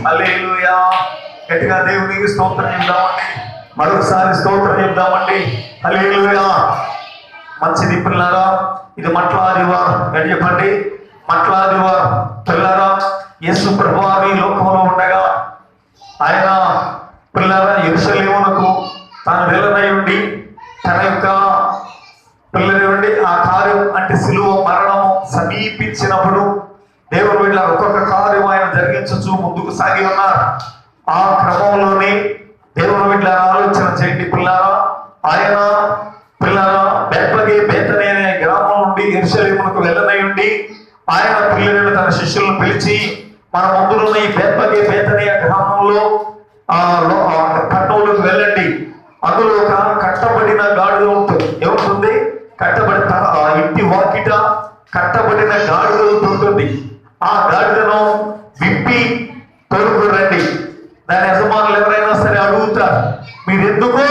హల్లెలూయా. గట్టిగా దేవునికి స్తోత్రం చెప్దామండి, మరొకసారి స్తోత్రం చెప్దామండి. హల్లెలూయా. మంచిది పిల్లరా, ఇది మట్లాదివారం. గట్టి చెప్పండి, మట్లాదివారం. పిల్లరా, యేసు ప్రభువు ఈ లోకంలో ఉండగా ఆయన పిల్లరా యెరూషలేమునకు తాను వెళ్ళనై ఉండి తన యొక్క పిల్లలు ఉండి ఆ కార్యం అంటే సిలువ మరణము సమీపించినప్పుడు దేవుడు వీళ్ళ ఒక్కొక్క కార్యం ఆయన జరిగించచ్చు ముందుకు సాగి ఉన్నారు. ఆ క్రమంలోనే దేవుడు వీళ్ళ ఆలోచన చేయండి పిల్లారా. ఆయన పిల్లరా బెత్లగే బేతనీ అనే గ్రామం నుండి యెరూషలేమునకు వెళ్ళనై ఉండి ఆయన పిల్లలను తన శిష్యులను పిలిచి మన ముందున్న ఈ బెత్లగే బేతనీ గ్రామంలో పట్టణంలోకి వెళ్ళండి. అందులో ఒక కట్టబడిన గాడిద ఉంటుంది. ఏముంటుంది? కట్టబడి ఇంటి వాకిట కట్టబడిన గాడిద ఉంటుంది. ఆ గాడిదను విప్పి తోడుకు రండి. దాని యజమానులు ఎవరైనా సరే అడుగుతారు, మీరెందుకు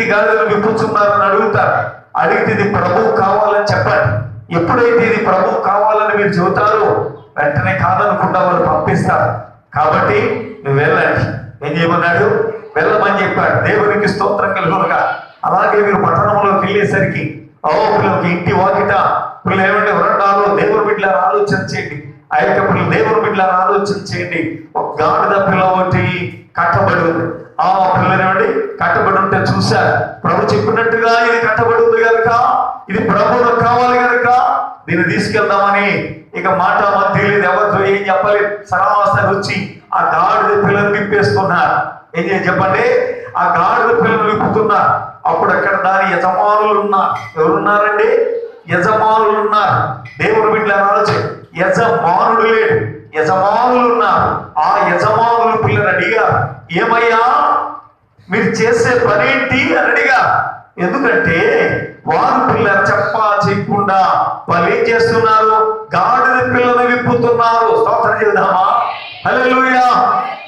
ఈ గాడిదను విప్పుచున్నారని అడుగుతారు. అడిగితే ఇది ప్రభువు కావాలని చెప్పండి. ఎప్పుడైతే ఇది ప్రభువు కావాలని మీరు చెబుతారో వెంటనే కాదనుకుంటా వాళ్ళు పంపిస్తారు. కాబట్టి నువ్వు వెళ్ళండి. ఏం చేయమన్నాడు? వెళ్ళమని చెప్పాడు. దేవునికి స్తోత్రం కలుగునుగా. అలాగే మీరు పట్టణంలోకి వెళ్ళేసరికి పిల్లలకి ఇంటి వాకిట పిల్లలు ఏమంటే వరండాలో దేవుని బిడ్డలను ఆలోచన చేయండి. ఆ యొక్క పిల్లలు దేవుని బిడ్డలను ఆలోచన చేయండి. ఒక గాడిద పిల్ల ఒకటి కట్టబడి ఉంది. ఆ పిల్లలు ఏమండి కట్టబడి ఉంటే చూశారు. ప్రభు చెప్పినట్టుగా ఇది కట్టబడి ఉంది కనుక ఇది ప్రభువుకు కావాలి కనుక దీన్ని తీసుకెళ్దామని ఇక మాట తెలియదు, ఎవరితో ఏం చెప్పలేదు. సరాసరి వచ్చి ఆ గాడిద పిల్లలు విప్పేస్తున్నారు. ఏం చేయాలి చెప్పండి? ఆ గాడిద పిల్లలు విప్పుతున్నారు. అప్పుడు అక్కడ దాని యజమానులు ఉన్నారు. ఎవరున్నారండి? యజమానులు ఉన్నారు. దేవుని బిడ్డల ఆలోచన. యజమానుడు లేడు, యజమానులు ఉన్నారు. ఆ యజమానులు పిల్లలు అడిగారు, ఏమయ్యా మీరు చేసే పనేంటి అని అడిగారు. ఎందుకంటే వారు పిల్లలు చెప్పకుండా వాళ్ళు ఏం చేస్తున్నారు? గాడిద పిల్లలు విప్పుతున్నారు. స్తోత్రం చేద్దామా? హల్లెలూయా.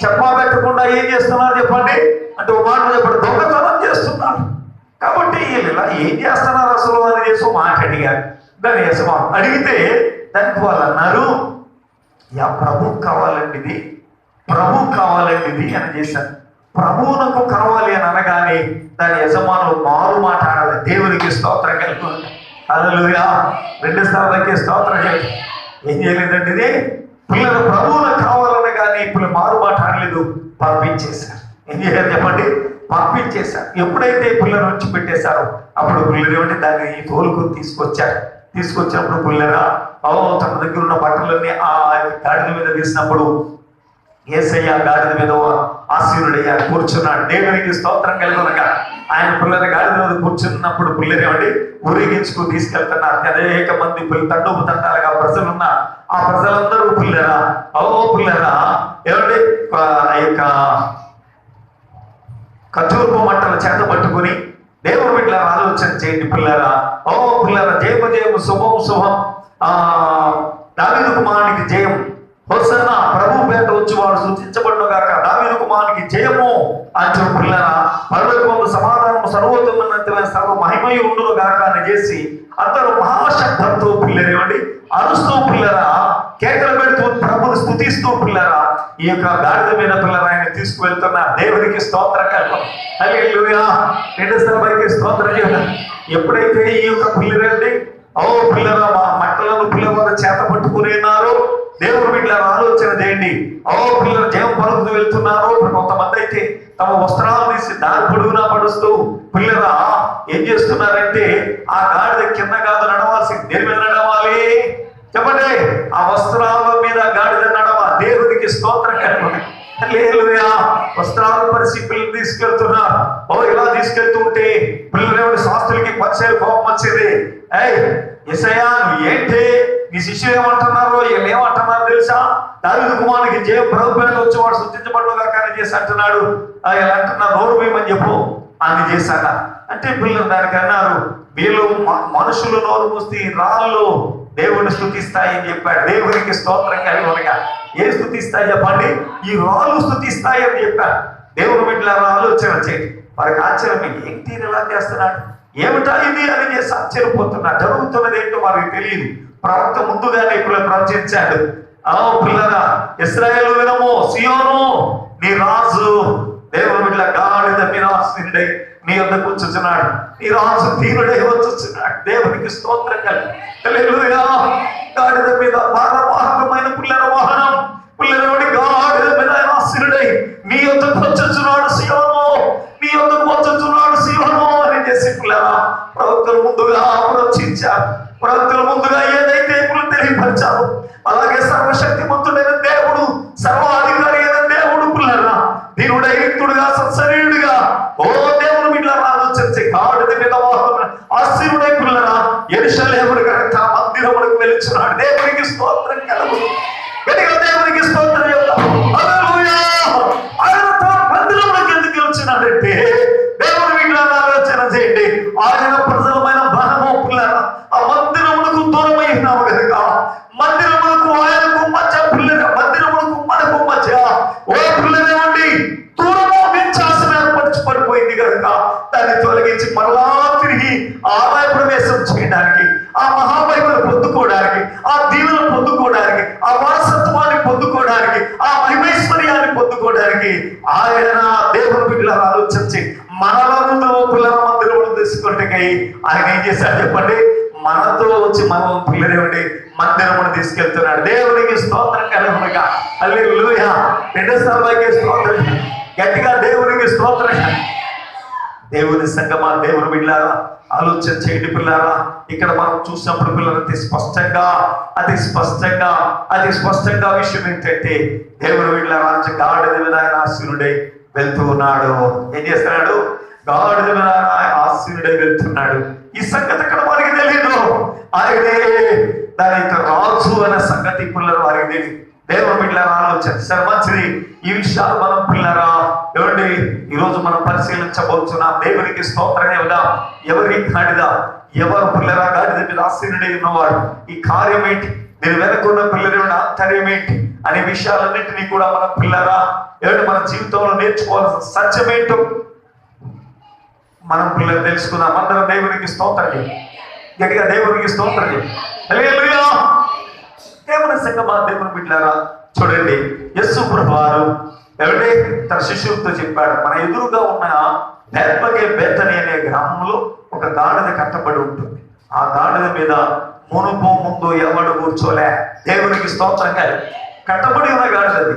చెప్పబెట్టకుండా ఏం చేస్తున్నారు చెప్పండి? అంటే ఒక మాట చెప్పండి, దొంగతనం చేస్తున్నారు. కాబట్టి ఇలా ఏం చేస్తున్నారు అసలు అని చేసి మాట అడిగారు. దాని యజమాను అడిగితే దానికి వాళ్ళు అన్నారు, యా ప్రభువు కావాలండి ఇది, ప్రభువు కావాలండి ఇది అని చేశారు. ప్రభువునకు కావాలి అని అనగానే దాని యజమానులు మారు మాట ఆడాలి. దేవునికి స్తోత్రం కలుగుతుంది. హల్లెలూయా. 2 స్థానాలకి స్తోత్రం చేయాలి. ఏం చేయలేదండి ఇది? పిల్లలు ప్రభువులకు కావాలనగానే పిల్లలు మారు మాట ఆడలేదు, పంపించేశారు. ఏం చేయాలి చెప్పండి? పంపించేశారు. ఎప్పుడైతే పిల్లలు వచ్చి పెట్టేశారో అప్పుడు పిల్లలు ఏమంటే దాన్ని తోలుకొని తీసుకొచ్చారు. తీసుకొచ్చినప్పుడు పిల్లరా తన దగ్గర ఉన్న బట్టలన్నీ ఆ గాడిద మీద వేసినప్పుడు యేసయ్య గాడిద మీద ఆశీనుడయ్యా కూర్చున్నాడు. దేవునికి స్తోత్రం కలుగునగా. ఆయన పిల్లల గాడిద మీద కూర్చున్నప్పుడు పిల్లలు ఏమండి ఊరేగించుకుని తీసుకెళ్తున్నారు. అనేక మంది తండోపు తండాలుగా ప్రజలు ఉన్నారు. ఆ ప్రజలందరూ పిల్లరా పిల్లరా ఏమండి ఆ యొక్క ఖర్జూరపు మంటల చేత పట్టుకుని దేవుని బిడ్డల ఆలోచన చేయండి పిల్లరా. పిల్లరా జయము జయము శుభం శుభం దావీదు కుమారునికి జయం, హోసన్నా ప్రభు పేట వచ్చి వాడు సూచించబడును గాక, దావీదు కుమారునికి జయము అని చెప్పి పిల్లరా పరలోకము సమాధానము సర్వోత్తమైనటువంటి సర్వ మహిమయు ఉండును గాక అని చేసి అందరూ మహాశబ్దంతో పిల్లరేమండి అరుస్తూ పిల్లరా కేకలు పెడుతూ ప్రభుని స్తుతిస్తూ పిల్లరా ఈ యొక్క గాడిద మీద పిల్లరా ఆయన తీసుకువెళ్తున్నారు. దేవునికి స్తోత్రం కలుగును. హల్లెలూయా. 2 స్థలపైకి స్తోత్రం చేయాలి. ఎప్పుడైతే ఈ యొక్క పిల్లరండి పిల్లరా మా మట్టలను పిల్లవారు చేత పట్టుకుని ఉన్నారు. దేవుని బిడ్డల ఆలోచన చేయండి. పిల్లలు జయం పలుకుతూ వెళ్తున్నారు. కొంతమంది అయితే తమ వస్త్రాలు తీసి దారి పొడుగునా పడుస్తూ పిల్లరా ఏం చేస్తున్నారంటే ఆ గాడిద కింద కాదు నడవాల్సింది, దేని మీద నడవాలి చెప్పండి? ఆ వస్త్రాల మీద గాడిద నడవ. దేవునికి స్తోత్రం కలుగుతుంది. హల్లెలూయా. వస్త్రాలు పరిచి పిల్లలు తీసుకెళ్తున్నా. ఇలా తీసుకెళ్తుంటే పిల్లలు శాస్త్రులకి పరిచయం కోపం వచ్చింది. యేసయ్యా నువ్వు ఏంటి, నీ శిష్యులు ఏమంటున్నారు, వీళ్ళు ఏమంటున్నారు తెలుసా? దావీదు కుమారునికి జయం ప్రభుత్వం వచ్చి వాడు సృష్టించబడుగా కానీ చేసి అంటున్నాడు. ఇలా అంటున్నా, నోరు వేయమని చెప్పు అని చేశాక అంటే పిల్లలు దానికి అన్నారు, వీళ్ళు మనుషులు నోరు మూస్తే రాళ్ళు దేవుని స్తుతిస్తాయి అని చెప్పాడు. దేవునికి స్తోత్రం కలిగినగా ఏ స్తుతిస్తాయి చెప్పండి? ఈ రాళ్ళు స్తుతిస్తాయి అని చెప్పాడు. దేవుని బిడ్డలారా ఆలోచన చేయండి. వారికి ఆశ్చర్యం, ఏంటి ఇలా చేస్తున్నాడు, ఏమిటా ఇది అని చేసి ఆశ్చర్యపోతున్నారు. జరుగుతున్నది ఏంటో వారికి తెలియదు. ప్రవక్త ముందుగానే ఇప్పుడు ప్రవచించాడు. పిల్లరా ఇశ్రాయేలు వినము, సియోను నీ రాజు దేవుని బిడ్డల గాడిద మీద ఆసీనుడై నీ వద్దకు వచ్చుచున్నాడు. నీ రాజు తీరుడై వచ్చుచున్నాడు. దేవునికి స్తోత్రం కలిగి. హల్లెలూయా. గాడిద మీద భారవాహకమైన పుల్లెల వాహనం, పుల్లెలవాడి గాడిద మీద ఆసీనుడై నీ వద్దకు వచ్చుచున్నాడు సియోను, నీ వద్దకు వచ్చుచున్నాడు సియోను అని చేసి పిల్లరా ప్రవక్తలు ముందుగా ప్రవచించారు. ప్రవక్తలు ముందుగా ఏదైతే ఇప్పుడు తెలియపరిచారు అలాగే సర్వశక్తిమంతుడైన దేవుడు, సర్వాధికారి అయిన దేవుడు పిల్లరా దీనుడైతుడుగా సత్సరీయుడిగా ఓ దేవుని బిడ్డలారా ఆలోచించే గాడిద మీద ఆశీనుడై పిల్లరా యెరూషలేమును కనుక మందిరమునకు వెలుచున్నాడు. దేవునికి స్తోత్రం కలుగును. గట్టిగా దేవునికి స్తోత్రం చెప్తాం. హల్లెలూయా. ఆయన మందిరమునకు ఎందుకు వెలుచున్నాడంటే దేవుని బిడ్డలారా ఆలోచన చేయండి. ఆయన ప్రజలమైన బలము పిల్లరా ఆ మందిరమునకు దూరమైనాము కనుక మందిరమునకు ఆయనకు మధ్య పిల్లల మందిరమునకు మనకు మధ్య ఓ పిల్లలేమండి దూరము వించాల్సిన పడిపోయింది కనుక దాన్ని తొలగించి మరలా తిరిగి ఆలయ ప్రవేశం చేయడానికి, ఆ మహామహిమను పొందుకోవడానికి, ఆ దీవెనలు పొందుకోవడానికి, ఆ వారసత్వాన్ని పొందుకోవడానికి, ఆ మహిమైశ్వర్యాన్ని పొందుకోవడానికి ఆయన దేవుని బిడ్డలను ఆలోచించి మనలను పిల్లల మందిరమును తీసుకుంటే ఆయన ఏం చేశాడు చెప్పండి? మనతో వచ్చి మనం పిల్లలేమండి మందిరమును తీసుకెళ్తున్నాడు. దేవునికి స్తోత్రం కలుగునుగా. హల్లెలూయా. రెండో స్థానానికి స్తోత్రం. గట్టిగా దేవునికి స్తోత్రం. దేవుని సంగమా, దేవుని బిడ్డలారా ఆలోచన చేయండి పిల్లారా. ఇక్కడ మనం చూసినప్పుడు పిల్లలు అతి స్పష్టంగా విషయం ఏంటంటే దేవుని బిడ్డలారా గాడిద మీద ఆయన ఆశీనుడై వెళ్తూ ఉన్నాడు. ఏం చేస్తున్నాడు? గాడిద మీద ఆశీనుడై వెళ్తున్నాడు. ఈ సంగతి ఇక్కడ వారికి తెలియదు. ఆయనే దాని యొక్క రాజు అనే సంగతి పిల్లలు వారికి తెలియదు. దేవుని బిడ్డలారా ఆలోచన సరే మంచిది. ఈ విషయాలు మనం పిల్లరా ఏమండి ఈరోజు మనం పరిశీలించబోతున్నాం. దేవునికి స్తోత్రం చెబుదాం. ఎవరి గాడిద, ఎవరు పిల్లరా గాడిద మీద ఆసీనుడై ఉన్నవాడు, ఈ కార్యం ఏంటి, దీని వెనుకున్న పిల్లల ఆంతర్యం ఏంటి అనే విషయాలన్నింటినీ కూడా మనం పిల్లరా ఏమిటి మన జీవితంలో నేర్చుకోవాల్సిన సత్యం ఏంటో మనం పిల్లలు తెలుసుకుందాం. అందరం దేవునికి స్తోత్రం చేయండి. గట్టిగా దేవునికి స్తోత్రం చేయండి. హల్లెలూయా. దేవుని సంగమా, దేవుని బిడ్డలారా చూడండి, యేసు ప్రభువారు ఎవడే తన శిష్యులతో చెప్పాడు, మన ఎదురుగా ఉన్న బేతని అనే గ్రామంలో ఒక గాడిద కట్టబడి ఉంటుంది. ఆ గాడిద మీద మునుపు ముందు ఎవడు కూర్చోలే. దేవునికి స్తోత్రం. కట్టబడి ఉన్న గాడిదది.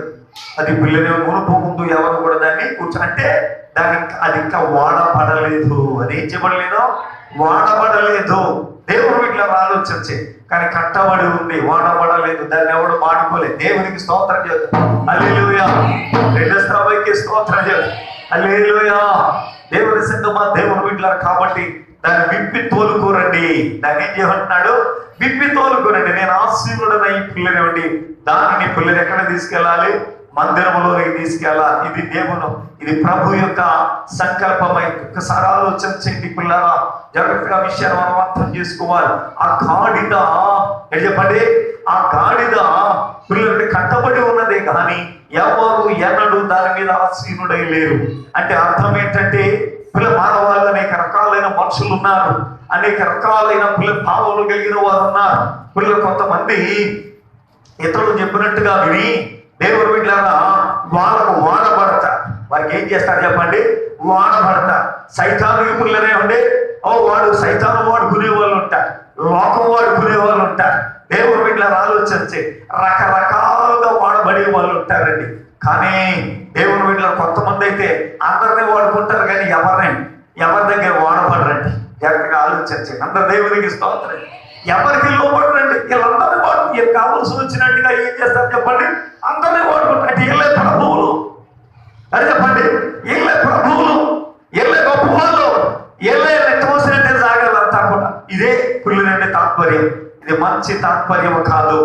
అది పిల్లని మునుపు ముందు ఎవరు కూడా దాన్ని అంటే అది ఇంకా వాడబడలేదు. అది ఏం చేయబడలేదు? వాడబడలేదు. దేవుడు వీటిలో ఆలోచించి కానీ కట్టబడి ఉంది, వాడబడలేదు. దాన్ని ఎవడు వాడుకోలేదు. దేవునికి స్తోత్రం చేద్దాం. హల్లెలూయా. రెండో స్థాయికి స్తోత్రం చేద్దాం. హల్లెలూయా. దేవుని సంగమా, దేవుని వీటిలో కాబట్టి దాన్ని విప్పి తోలుకోరండి. దాన్ని ఏం చేయమంటున్నాడు? విప్పి తోలుకోరండి. నేను ఆశీనుడనై పిల్లనివ్వండి. దానిని పిల్లలు ఎక్కడ తీసుకెళ్ళాలి? మందిరంలోకి తీసుకెళ్ళాలి. ఇది దేవుడు, ఇది ప్రభు యొక్క సంకల్పమై ఒక్కసారి ఆలోచన చేయండి పిల్లరా. జాగ్రత్తగా విషయాన్ని మనం అర్థం చేసుకోవాలి. ఆ గాడిద చెప్పండి, ఆ గాడిద పిల్లలకి కట్టబడి ఉన్నదే కానీ ఎవరు ఎన్నడూ దాని మీద ఆసీనుడై లేరు. అంటే అర్థం ఏంటంటే మానవాళ్ళు అనేక రకాలైన మనుషులు ఉన్నారు, అనేక రకాలైన పిల్లల భావాలు కలిగిన వారు ఉన్నారు. పిల్లలు కొంతమంది ఇతరులు చెప్పినట్టుగా విని దేవుడు బిడ్డలారా వాళ్ళకు వాడబడతారు. వారికి ఏం చేస్తారు చెప్పండి? వాడబడతారు. సైతాను పిల్లలే ఉండే వాడు సైతాను వాడుకునే వాళ్ళు ఉంటారు, లోకం వాడుకునే వాళ్ళు ఉంటారు. దేవుడు బిడ్డలారా ఆలోచించి రకరకాలుగా వాడబడే వాళ్ళు ఉంటారండి. కానీ దేవుని బిడ్డలు కొంతమంది అయితే అందరినీ వాడుకుంటారు కానీ ఎవరి దగ్గర వాడబడరండి. జాగ్రత్తగా ఆలోచించి అందరు దేవునికి స్తోత్రం. ఎవరికి లోబడండి. వీళ్ళందరినీ వాడు వీళ్ళు కావాల్సి వచ్చినట్టుగా ఏం చేస్తారు చెప్పండి? అందరినీ వాడుకుంటారు. అంటే వీళ్ళే ప్రభువులు అని చెప్పండి. వీళ్ళే ప్రభువులు, వీళ్ళే గొప్ప వాళ్ళు, వీళ్ళే నెట్టమోసినట్టే సాగాలంతా కూడా. ఇదే పిల్లలంటే తాత్పర్యం. ఇది మంచి తాత్పర్యం కాదు,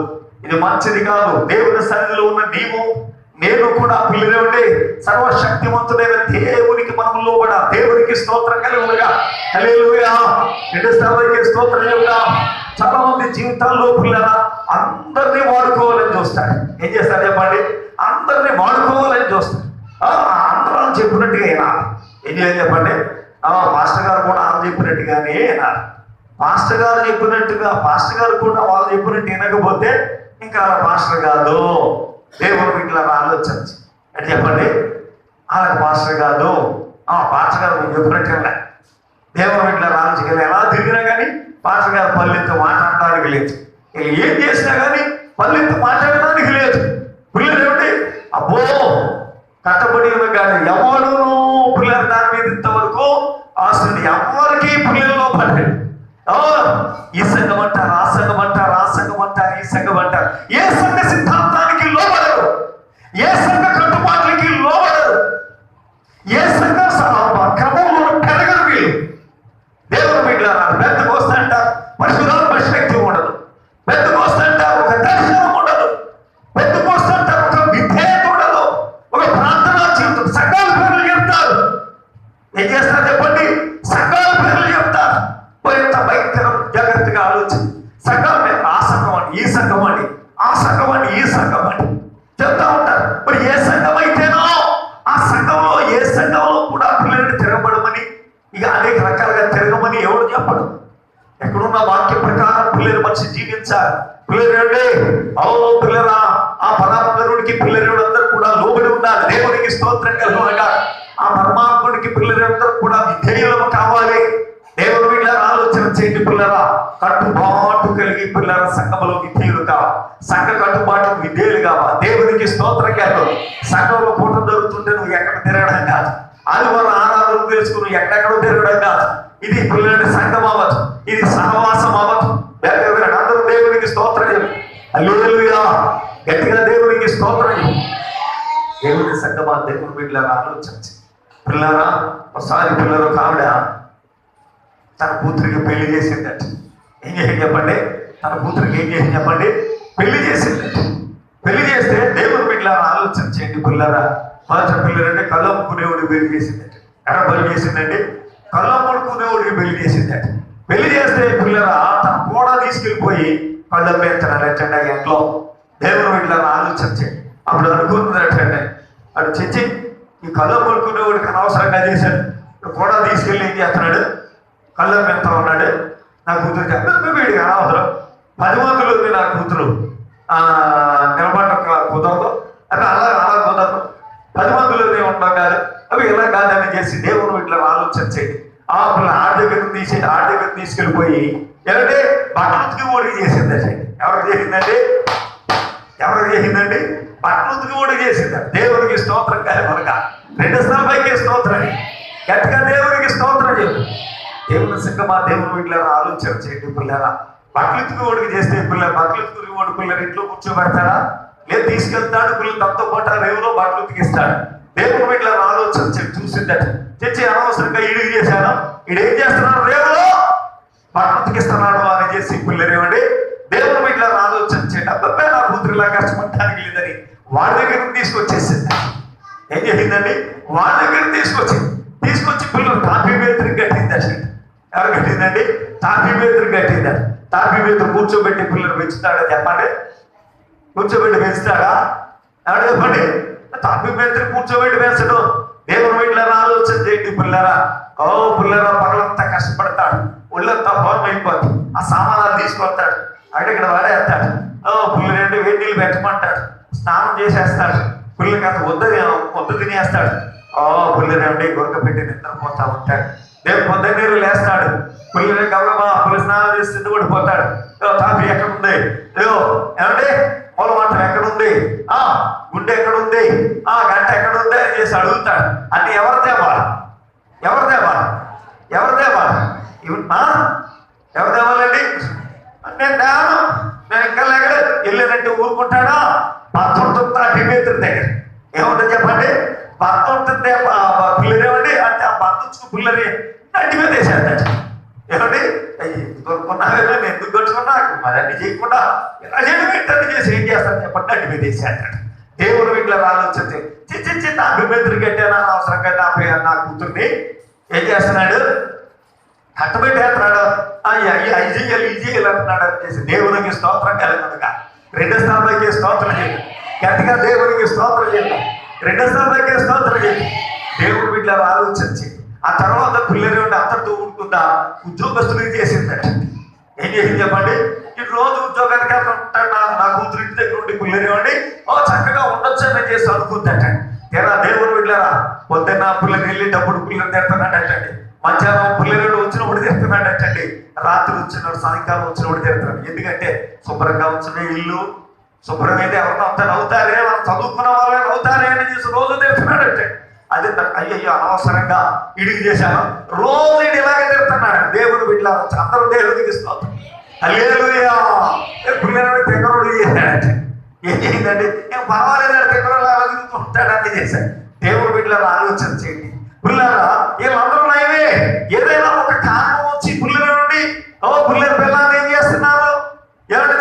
ఇది మంచిది కాదు. దేవుని సన్నిధిలో ఉన్న నీవు నేను కూడా పిల్లలంటే సర్వశక్తివంతుడైన దేవునికి మనం లోబడా. దేవునికి స్తోత్రం కలుగుగా. హల్లెలూయా. రెండోసారికి స్తోత్రం కలుగుగా. చాలా మంది జీవితాల్లో పిల్లల అందరినీ వాడుకోవాలని చూస్తాడు. ఏం చేస్తారు చెప్పండి? అందరినీ వాడుకోవాలని చూస్తాడు. అందరం చెప్పినట్టుగా వినాలి. ఏం చేయాలి చెప్పండి? మాస్టర్ గారు కూడా వాళ్ళు చెప్పినట్టుగానే వినాలి. మాస్టర్ గారు చెప్పినట్టుగా పాస్టర్ గారు కూడా వాళ్ళు చెప్పినట్టు వినకపోతే ఇంకా మాస్టర్ కాదు. దేవుడు ఇట్లా ఆలోచించి అంటే చెప్పండి, వాళ్ళకి మాస్టర్ కాదు. పాస్టర్ గారు మీరు చెప్పినట్టుగా దేవుడు ఇట్లా ఆలోచించాలి. ఎలా తిరిగినా కానీ పాస్టర్ గారు పల్లెత్తు మాట్లాడడానికి లేదు. ఏం చేసినా కానీ పల్లెత్తు మాట్లాడడానికి లేదు. పిల్లలు ఏమిటి? అబ్బో కట్టబడి కానీ ఎవరు పిల్లలు దాని మీద ఇంతవరకు ఆస్తుంది ఎవరికి పిల్లల్లో పడ్డాడు. ఈ సంఘం అంటారు, ఆ సంఘం అంటారు, ఆ సంఘం అంటారు, ఈ సంఘం అంటారు. ఏ సంఘ సిద్ధాంతానికి లోబడరు, ఏ సంఘ కట్టుబాట్లకి లోబడరు, ఏ సంఘ క్రమంలో పెరగరు వీళ్ళు. దేవుడు వీళ్ళు పెద్దకు వస్తాంటారు పరిశుధాత్మ శక్తి ఉండదు, పెద్దకు వస్తాంటారు ఒక దర్శనం ఉండదు, పెద్దకు వస్తాంటారు ఒక విధేయత ఉండదు, ఒక ప్రార్థనా జీవితం. సంఘాల పేర్లు చెప్తారు. ఏం చేస్తారు చెప్పండి? సంఘాల పేర్లు చెప్తారు. ఎంత భయంకరం! జాగ్రత్తగా ఆలోచన. సంఘం ఆ సంఘం అండి, ఈ సంఘం అండి, ఆ సంఘం అండి, ఈ సంఘం అండి చెప్తా ఉంటారు. మరి ఏ సంఘం అయితేనో ఆ సంఘంలో ఏ సంఘంలో కూడా పిల్లల్ని తిరగబడమని, ఇక అనేక రకాలుగా తిరగమని ఎవరు చెప్పడు. ఎక్కడున్న వాక్య ప్రకారం పిల్లలు మనిషి జీవించాలి. పిల్లలంటే పిల్లరా ఆ పరమాత్ముడికి పిల్లలు అందరూ కూడా లోబడి ఉండాలి. దేవునికి స్తోత్రం కలుగునగా. ఆ పరమాత్ముడికి పిల్లలందరూ కూడా విధేయులము కావాలి. దేవుడు వీళ్ళ ఆలోచన చేయండి పిల్లరా. కట్టుబాటు కలిగి పిల్లల సంఘంలో విధేయులు కావాలి. సంఘ కట్టుబాటు విధేయులు కావాలి. దేవునికి స్తోత్రం కాదు. సంఘంలో పూట దొరుకుతుంటే నువ్వు ఎక్కడ తిరగడం కాదు. ఆదివారం ఆరాధన తెలుసుకుని నువ్వు ఎక్కడెక్కడో తిరగడం కాదు. ఇది పిల్లల సంఘం అవ్వచ్చు, ఇది సహవాసం అవ్వచ్చు. అందరూ దేవునికి స్తోత్రం చెప్పు. హల్లెలూయా. గట్టిగా దేవునికి స్తోత్రం చెప్పు. దేవుని సంఘమా, దేవుని వీళ్ళ ఆలోచించి పిల్లరా. ఒకసారి పిల్లలు కావిడ తన కూతురికి పెళ్లి చేసిందట. ఏం చేసి చెప్పండి? తన కూతురికి ఏం చేసి చెప్పండి? పెళ్లి చేసిందట. పెళ్లి చేస్తే దేవుని బిడ్డల ఆలోచన చేయండి పిల్లరా. మొదటి పిల్లలంటే కళ్ళమ్ముకునేవాడికి పెళ్లి చేసిందట. ఎక్కడ పెళ్లి చేసిందండి? కళ్ళమ్ముకునేవాడికి పెళ్లి చేసిందట. పెళ్లి చేస్తే పిల్లరా తన కూడా తీసుకెళ్ళిపోయి కళ్ళం పెంచడండి ఎంట్లో. దేవుని బిడ్డల ఆలోచన చేయండి. అప్పుడు అనుకుంటున్నట్టండి, అటు చచ్చి ఈ కళ్ళమ్ముకునేవాడికి అనవసరంగా చేశాడు. కూడా తీసుకెళ్ళి ఏం చేస్తున్నాడు? కళ్ళం పెంతా ఉన్నాడు. నా కూతురు చెప్పి వీడికి అనవసరం. 10 మందిలో ఉంది నా కూతురు నిలబడ్డ కుదరదు అంటే అలా కుదరదు. 10 మందిలోనే ఉంటాం కాదు. అవి ఇలా కాదని చేసి దేవుడు ఇట్లా ఆలోచన చేయండి. ఆ పిల్ల ఆడ దగ్గర తీసుకెళ్ళిపోయి ఏమంటే బట్టలుతికి ఓడికి చేసిందండి. ఎవరికి చేసిందండి? ఎవరికి చేసిందండి? బట్టలుతికి ఓడికి చేసిందండి. దేవుడికి స్తోత్రం కాదు. మనక 2 స్థాయికి స్తోత్రం. గట్టిగా దేవుడికి స్తోత్రం చెప్పు. దేవుని సంఘమా, దేవుని వీళ్ళ ఆలోచన చేయండి పిల్లరా. బట్టలుతుకు ఓడికి చేస్తే బట్టలుతుకు ఓడి పిల్లలు ఇంట్లో కూర్చోబెడతాడా? లేదు తీసుకెళ్తాడు. పిల్లలు తనతో పాటు రేవులో బట్టలు ఉతికిస్తాడు. దేవుని వీళ్ళ ఆలోచన చూసిందట. చచ్చి అనవసరంగా ఈడికి చేశాను, ఈడేం చేస్తున్నాడు? రేవులో బట్టలు ఉతికిస్తున్నాడు అని చేసి పిల్లలు ఏమండి దేవుని వీళ్ళ ఆలోచన చేయండి. అబ్బాయి నా కూతురులా కష్టపడటానికి లేదని వాడి దగ్గర తీసుకొచ్చేసింది. ఏం చేసిందండి? వాళ్ళ దగ్గర తీసుకొచ్చి పిల్లలు తాపీ మేత్రికి కట్టింది. ఎవరు కట్టిందండి? తాపీ మేత్రికి కట్టిందండి. తాపీ మేత్రి కూర్చోబెట్టి పిల్లలు పెంచుతాడా చెప్పండి? కూర్చోబెట్టి పెంచుతాడా? ఎవరు చెప్పండి? తాపీ మేత్రి కూర్చోబెట్టి పెంచడం. దేవుని వీళ్ళ ఆలోచన చేయండి పిల్లరా. పిల్లరా పగలంతా కష్టపడతాడు, ఒళ్ళంతా ఫోన్ అయిపోద్ది. ఆ సామానాలు తీసుకొస్తాడు, ఇక్కడ వాడేస్తాడు. పిల్లలు వేడి నీళ్ళు పెట్టమంటాడు, స్నానం చేసేస్తాడు. పిల్లలకి అంత వద్దు తినేస్తాడు. పిల్లలు గొరక పెట్టి నిద్రపోతా ఉంటాడు. రేపు పొద్దున్నీరు లేస్తాడు. పిల్లలు గవ్వమా పిల్లలు స్నానం చేసి సిద్ధపడిపోతాడు. తాపి ఎక్కడుంది? ఏమంటే మూలమంటం ఎక్కడుంది? గుడ్డ ఎక్కడుంది? గంట ఎక్కడుంది అని చేసి అడుగుతాడు. అన్ని ఎవరు తేవాలి? ఎవరు తేవాలి? ఎవరు తేవాలి? ఎవరు తేవాలండి? నేను ధ్యానం, నేను ఇంకా లేగలేదు. వెళ్ళానంటే ఊరుకుంటాడా? భర్త ఉంటుంది అభిమేత్రుడి దగ్గర. ఏముంటుంది చెప్పండి? భర్త ఉంటుంది, పుల్లరేమండి అంటే ఆ భర్త వచ్చుకు పుల్లరి అడ్డి మీద వేసేస్తాడు. ఏమండి దొరుకున్నావేమో నేను ఎందుకు కట్టుకున్నా మరి అన్ని చేయకుండా ఇలా చేయడం చేసి ఏం చేస్తాను చెప్పండి, అడ్డి మీద వేసేస్తాడు. దేవుడు వీటిలో ఆలోచించి చిన్న అభిమేత్రుడి కట్టానా అవసరంగా నా కూతుర్ని ఏం చేస్తున్నాడు? కట్టబెట్టేస్తున్నాడు. ఐజీఎల్ అంటున్నాడు అని చేసి దేవునికి స్తోత్రం కలగనుగా. రెండో స్థానానికి స్తోత్రం చేయండి, గట్టిగా దేవునికి స్తోత్రం చేయండి, రెండో స్థానానికి స్తోత్రం చేయండి. దేవుడు వీటిలో ఆలోచించి ఆ తర్వాత పిల్లలు అందరితో ఉంటుందా ఉద్యోగస్తులు చేసిందట. ఏం చేసింది చెప్పండి? ఇటు రోజు ఉద్యోగానికి ఉంటాడు, నా కూతురు ఇంటి దగ్గర ఉండి పిల్లలేమండి చక్కగా ఉండొచ్చు అని చేసి అనుకుందట. ఎలా దేవుడు వీళ్ళరా పొద్దున్న పిల్లలు వెళ్ళేటప్పుడు పిల్లలు తిడుతున్నాడటండి, మధ్యాహ్నం పిల్లలు వచ్చినప్పుడు తిడుతున్నాడటండి, రాత్రి వచ్చినప్పుడు సాయంకాలం వచ్చినప్పుడు తిడుతున్నాడు. ఎందుకంటే శుభ్రంగా వచ్చిన ఇల్లు శుభ్రమైతే ఎవరిని అంతా నవ్వుతారే, మనం చదువుకున్న వాళ్ళే నవ్వుతారే అని చేసి రోజు తిడుతున్నాడట. అదే అయ్యయ్యో అనవసరంగా ఇడికి చేశాను, రోజు ఇడి ఇలాగే తిడుతున్నాడు. దేవుడు వీళ్ళ అందరూ దేవుడికి స్తోత్రం హల్లెలూయా. పిల్లలు తెగరుడు చేశాడట. ఏం చేయిందండి? ఏం పర్వాలేదు తెగరులు అలా తిరుగుతుంటాడని చేశాడు. దేవుడు వీళ్ళ ఆలోచన చేయండి పిల్లరా, వీళ్ళందరూ నయమే. ఏదైనా ఒక కారణం వచ్చి పుల్లల నుండి పుల్లల పిల్లలు ఏం చేస్తున్నారు? ఏమంటే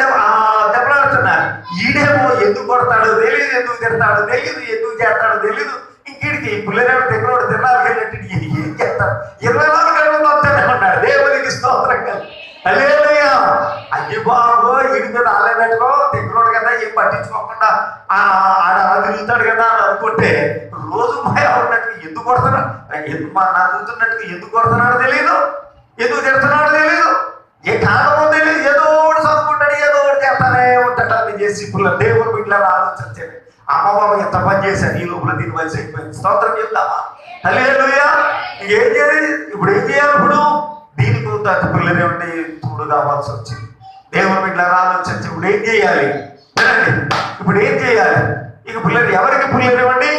దెబ్బలాడుతున్నారు. ఈడేమో ఎందుకు కొడతాడో తెలియదు, ఎందుకు తిడతాడో తెలియదు, ఎందుకు చేస్తాడో తెలియదు. ఇంకిడికి పుల్లరేమో తెగరోడు తిన్నాడు వెళ్ళంటే ఏం చేస్తాడు? 24 గంటలు వస్తానే ఉన్నాడు. దేవునికి స్తోత్రం కలిగి హల్లెలూయా. అయ్యి బాబు ఇడి మీద ఆలయపెట్టుకో తెగరోడు కదా ఏం పట్టించుకోకుండా ఆడ తిరుగుతాడు కదా అని అనుకుంటే రోజు ఉన్నట్టు ఎందుకు కొడుతున్నాడు, నా కూతున్నట్టుగా ఎందుకు కొడుతున్నాడో తెలియదు, ఎందుకు తిడుతున్నాడో తెలియదు, ఏ కారణమో తెలియదు. ఏదో ఒకటి చదువుకుంటాడు, ఏదో ఒకటి చేస్తానే ఉంటాడు అని చేసి ఇప్పుడు దేవుడు వీటిలో ఆలోచించాడు. అమ్మ బాబు ఎంత పని చేశాను, ఈ లోపల దీని వయసు అయిపోయింది. స్తోత్రం చెప్తామా? హల్లెలూయా. ఏం చేయాలి ఇప్పుడు? ఏం చేయాలి ఇప్పుడు? దీనికి పిల్లలేమంటే తోడు కావాల్సి వచ్చింది. దేవుడు వీటిలో ఆలోచించి ఇప్పుడు ఏం చేయాలి? ఇప్పుడు ఏం చేయాలి? ఇక పిల్లలు ఎవరికి పుల్లరేమండి?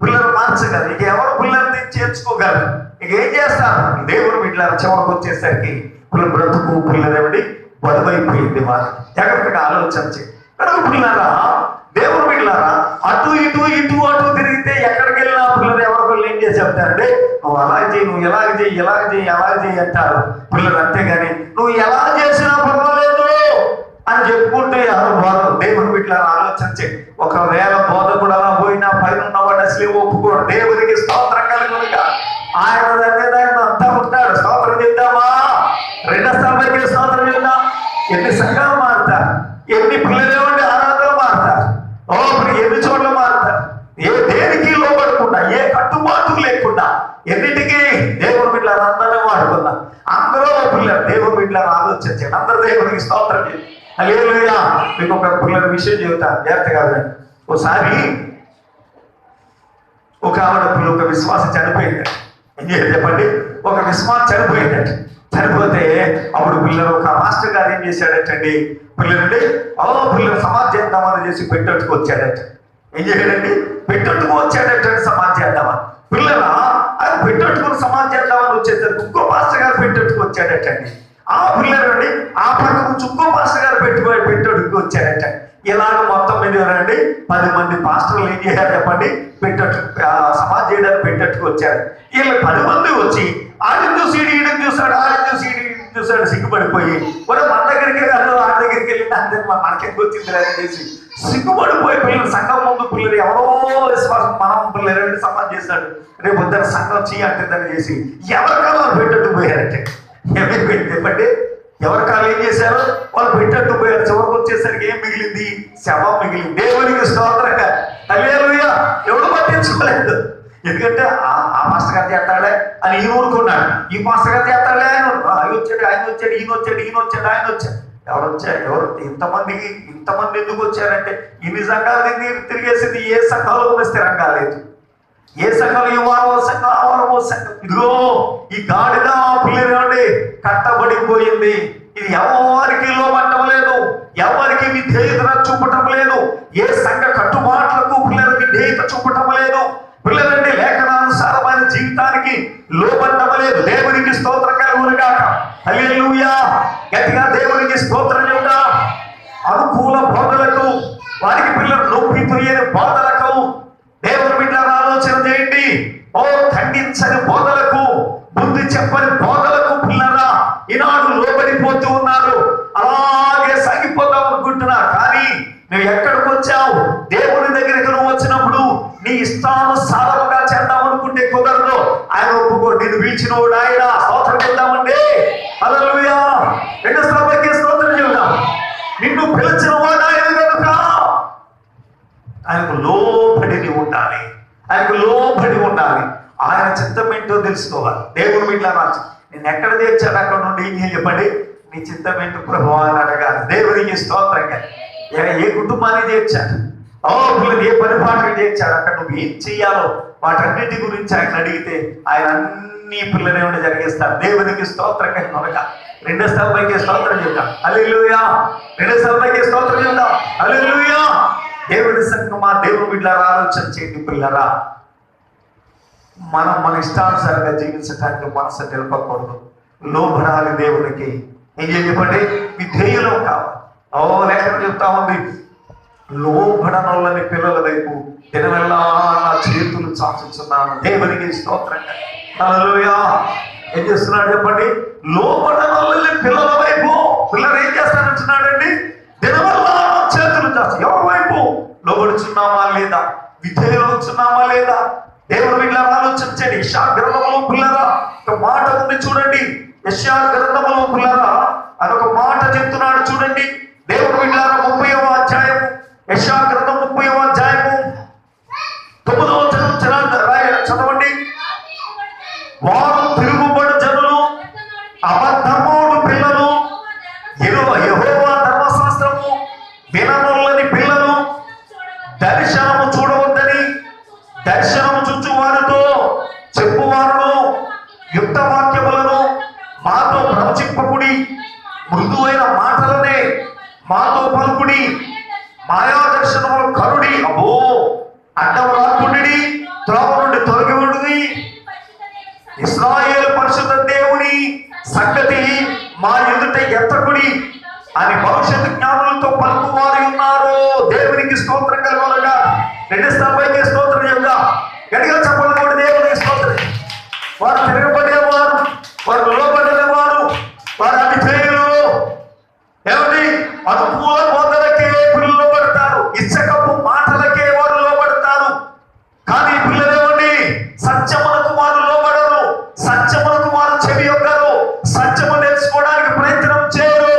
పిల్లలు మార్చగలరు. ఇక ఎవరు పిల్లల్ని చేర్చుకోగలరు? ఇక ఏం చేస్తారు? దేవుడు వీటిలో చివరికి వచ్చేసరికి పిల్లలు బ్రతుకు పిల్లలేమండి బదువైపోయింది. వాళ్ళు జాగ్రత్తగా ఆలోచించి కనుక పిల్లరా దేవుడు వీళ్ళారా అటు ఇటు తిరిగితే ఎక్కడికి వెళ్ళినా పిల్లలు ఎవరికొళ్ళు ఏం చేసి చెప్తారంటే నువ్వు అలాగ చేయి, నువ్వు ఎలాగ చేయి, ఎలాగ చేయి, అలాగ చేయి అంటారు పిల్లలు. అంతేగాని నువ్వు ఎలా చేసినా పర్వాలేదు అని చెప్పుకుంటే ఎవరు దేవుడు వీటిలో ఆలోచించి ఒకవేళ బోధ కూడా అలా పోయినా పైన ఉన్నవాడు అసలే ఒప్పుకోడు. దేవుడికి స్తోత్రం కలుగునుగా. ఆయన దగ్గర అంతా ఉంటాడు. స్తోత్రం చేద్దామా? రెండో స్థానానికి స్తోత్రం చేద్దాం. ఎన్ని సంఘాలు మారుతారు, ఎన్ని పిల్లలు ఉండి ఆరాధనలు మారుతారు, ఎన్ని చోట్ల మారుతారు. దేనికి లోపడకుండా, ఏ కట్టుబాటు లేకుండా ఎన్నిటికీ దేవుడు బిడ్డల అందరూ వాడుకున్నా. అందరూ పిల్లలు దేవుడు బిడ్డలను ఆలోచించండి. అందరూ దేవుడికి స్తోత్రం చేయండి. హల్లెలూయా. మీకు ఒక పిల్లల విషయం చెబుతాను, జాగ్రత్తగా వినండి. ఒకసారి ఒక ఆవిడ పిల్లలు ఒక విశ్వాసం చనిపోయిందట. ఏం చేయాలి చెప్పండి? ఒక విశ్వాసం చనిపోయిందట. చనిపోతే అప్పుడు పిల్లలు ఒక మాస్టర్ గారు ఏం చేశాడటండి? పిల్లలండి పిల్లలు సమాధి చేద్దామని చేసి పెట్టట్టుకు వచ్చాడట. ఏం చేయాడండి? పెట్టట్టుకు వచ్చాడట సమాధి చేద్దామని. పిల్లల అది పెట్టట్టుకుని సమాధి చేద్దామని వచ్చేసరికి ఇంకో మాస్టర్ గారు పెట్టట్టుకు వచ్చాడటండి. ఆ పిల్లలండి ఆ పక్క నుంచి ఇంకో మాస్టర్ గారు పెట్టట్టుకు వచ్చాడట. ఇలాగ మొత్తం మీద రండి 10 మంది పాస్టర్లు ఏం చేశారు చెప్పండి? పెట్టట్టు సమాధి చేయడానికి పెట్టట్టుకు వచ్చారు. వీళ్ళు 10 మంది వచ్చి ఆడిని చూసి ఈడిని చూశాడు, ఆడిని చూసి ఈడిని చూశాడు. సిగ్గుపడిపోయి మన దగ్గరికి కాదు ఆ దగ్గరికి వెళ్ళి అందరి మనకెందుకు వచ్చింది అని చేసి సిగ్గుపడిపోయి పిల్లలు సంఘం ముందు పిల్లలు ఎవరో విశ్వాసం మనం పిల్లలు సమాధి చేశాడు. రేపు వద్దర సంఘం అంటుందని చేసి ఎవరి కాలం పెట్టట్టు పోయారంటే ఏమైపోయింది చెప్పండి? ఎవరి కాలం ఏం చేశారు? వాళ్ళు పెట్టట్టు పోయారు. చివరికి వచ్చేసరికి ఏం మిగిలింది? శవం మిగిలింది. దేవునికి స్తోత్రంగా హల్లెలూయా. ఎవడు పట్టించుకోలేదు. ఎందుకంటే ఆ మాస్టర్ గారు చేస్తాడే అని ఈయన ఊరుకున్నాడు, ఈ మాస్టర్ గారు చేస్తాడే ఆయన వచ్చాడు, ఆయన వచ్చాడు, ఈయన వచ్చాడు, ఈయన వచ్చాడు, ఆయన వచ్చాడు. ఎవరు వచ్చారు? ఎవరు ఇంతమంది ఎందుకు వచ్చారంటే ఇన్ని సంఘాలు తిరిగేసింది ఏ సంఘంలో స్థిరంగా లేదు. ఏ సంఘం ఈ వారమో సంఘం, ఆ వారమో సంఘం. ఇదిగో ఈ గాడిద పిల్లలండి కట్టబడిపోయింది. ఇది ఎవరికి లోబట్టం లేదు, ఎవరికి విధేయత చూపటం లేదు, ఏ సంఘ కట్టుబాట్లకు పిల్లల విధేయత చూపటం లేదు. పిల్లలండి లేఖనానుసారమైన జీవితానికి లోబట్టం లేదు. దేవునికి స్తోత్రం కలుగునుగాక. హల్లెలూయా. గట్టిగా దేవునికి స్తోత్రం చెబుదాం. అనుకూల బోధలకు, వారికి పిల్లలు నొప్పి తెలియని బోధలకు దేవుని బిడ్డలారా ఆలోచన చేయండి. ఓ ఖండించని బోధలకు, బుద్ధి చెప్పని బోధలకు పిల్లరా ఈనాడు లోబడిపోతూ ఉన్నారు. అలాగే సాగిపోతాం అనుకుంటున్నారు. కానీ నువ్వు ఎక్కడికి వచ్చావు? దేవుని దగ్గరికి నువ్వు వచ్చినప్పుడు నీ ఇష్టానుసారముగా చేద్దాం అనుకుంటే కుదరదు. ఆయన ఒప్పుకో. నిన్ను పిలిచినోడు ఆయన. స్తోత్రం చెప్దామండి. హల్లెలూయా. రెండు సభకి స్తోత్రం చెబుదాం. నిన్ను పిలిచిన వాడు ఆయన కనుక ఆయనకు లోబడి ఉండాలి. ఆయనకు లోబడి ఉండాలి. ఆయన చిత్తం ఏంటో తెలుసుకోవాలి. దేవుని బిడ్డలారా నేను ఎక్కడ చేర్చాడు అక్కడ నుండి ఏం చెప్పండి. నీ చిత్తం ఏంటో ప్రభువా అని అడగాలి. దేవునికి స్తోత్రంగా. ఏ కుటుంబాన్ని చేర్చాడు, పిల్లలు ఏ పని పాటలు చేర్చాడు, అక్కడ నువ్వు ఏం చెయ్యాలో వాటన్నిటి గురించి ఆయన అడిగితే ఆయన అన్ని పిల్లలే ఉండి జరిగిస్తాడు. దేవునికి స్తోత్రంగా కనుక రెండో స్థలంపైకి స్తోత్రం చెప్తాం. హల్లెలూయా. రెండో స్థలంపైకి స్తోత్రం చెప్తాం. హల్లెలూయా. దేవుని సంగమా, దేవుని బిడ్డలారా ఆలోచన చేయండి పిల్లరా. మనం మన ఇష్టానుసారంగా జీవించడానికి మనసు నిలపకూడదు. లోబడాలి దేవునికి. ఏం చెప్పండి, విధేయులం కావాలి. లేఖనం చెప్తా ఉంది, లోబడనోళ్ళని పిల్లల వైపు దినమెల్లా నా చేతులు చాచుచున్నాను. దేవునికి స్తోత్రంగా. హల్లెలూయా. ఏం చేస్తున్నాడు చెప్పండి, లోబడనోళ్ళని పిల్లల వైపు. పిల్లలు ఏం చేస్తానంటున్నాడండి, దినమెల్లా చేతులు చాచు. ఎవరి వైపు? లోబడుచున్నామా లేదా, విధేయులుచున్నామా లేదా? దేవుని బిడ్డలారా ఆలోచించండి. యెషయా గ్రంథములో పిల్లరా ఒక మాట ఉంది చూడండి. యెషయా గ్రంథములో పిల్లరా అదొక మాట చెప్తున్నాడు చూడండి. దేవుని బిడ్డలారా 30వ అధ్యాయము, యెషయా గ్రంథం 30వ అధ్యాయము 9వ చదవండి. వారు తిరుగుబడు జనులు, అబద్ధమోడు పిల్లలు, యెహోవా ధర్మశాస్త్రము విననొల్లని పిల్లలు, దర్శనము చూడవద్దని దర్శనము చుచ్చువారితో చెప్పువారును, యుక్త వాక్యములను మాతో ప్రవచింపకుడి, మృదువైన మాటలనే మాతో పలుకుడి, మాయా దర్శనములు కరుడి. అబ్బో, అడ్డం రాకుండి, త్రోవ నుండి తొలగి ఉండి, ఇశ్రాయేలు పరిశుద్ధ దేవుని సంగతి మా ఎదుట ఎత్తకుడి అని భవిష్యత్తు జ్ఞానులతో పలుకువారు ఉన్నారు. దేవునికి స్తోత్రం కలుగునుగా. రెండు స్థాయికి స్తోత్రం చెప్తా. గట్టిగా చెప్పాలి. దేవునికి స్తోత్రం. వారు తిరగబడేవారు, వారు లోబడేవారు, వారు అతిథేయులు. ఏమిటి? అనుకూల బోధలకే పిల్లలు లోబడతారు, ఇచ్చకపు మాటలకే వారు లోబడతారు. కానీ పిల్లలేమండి, సత్యమునకు వారు లోబడరు, సత్యమునకు వారు చెవి యొక్కరు, సత్యము నేర్చుకోవడానికి ప్రయత్నం చేయరు.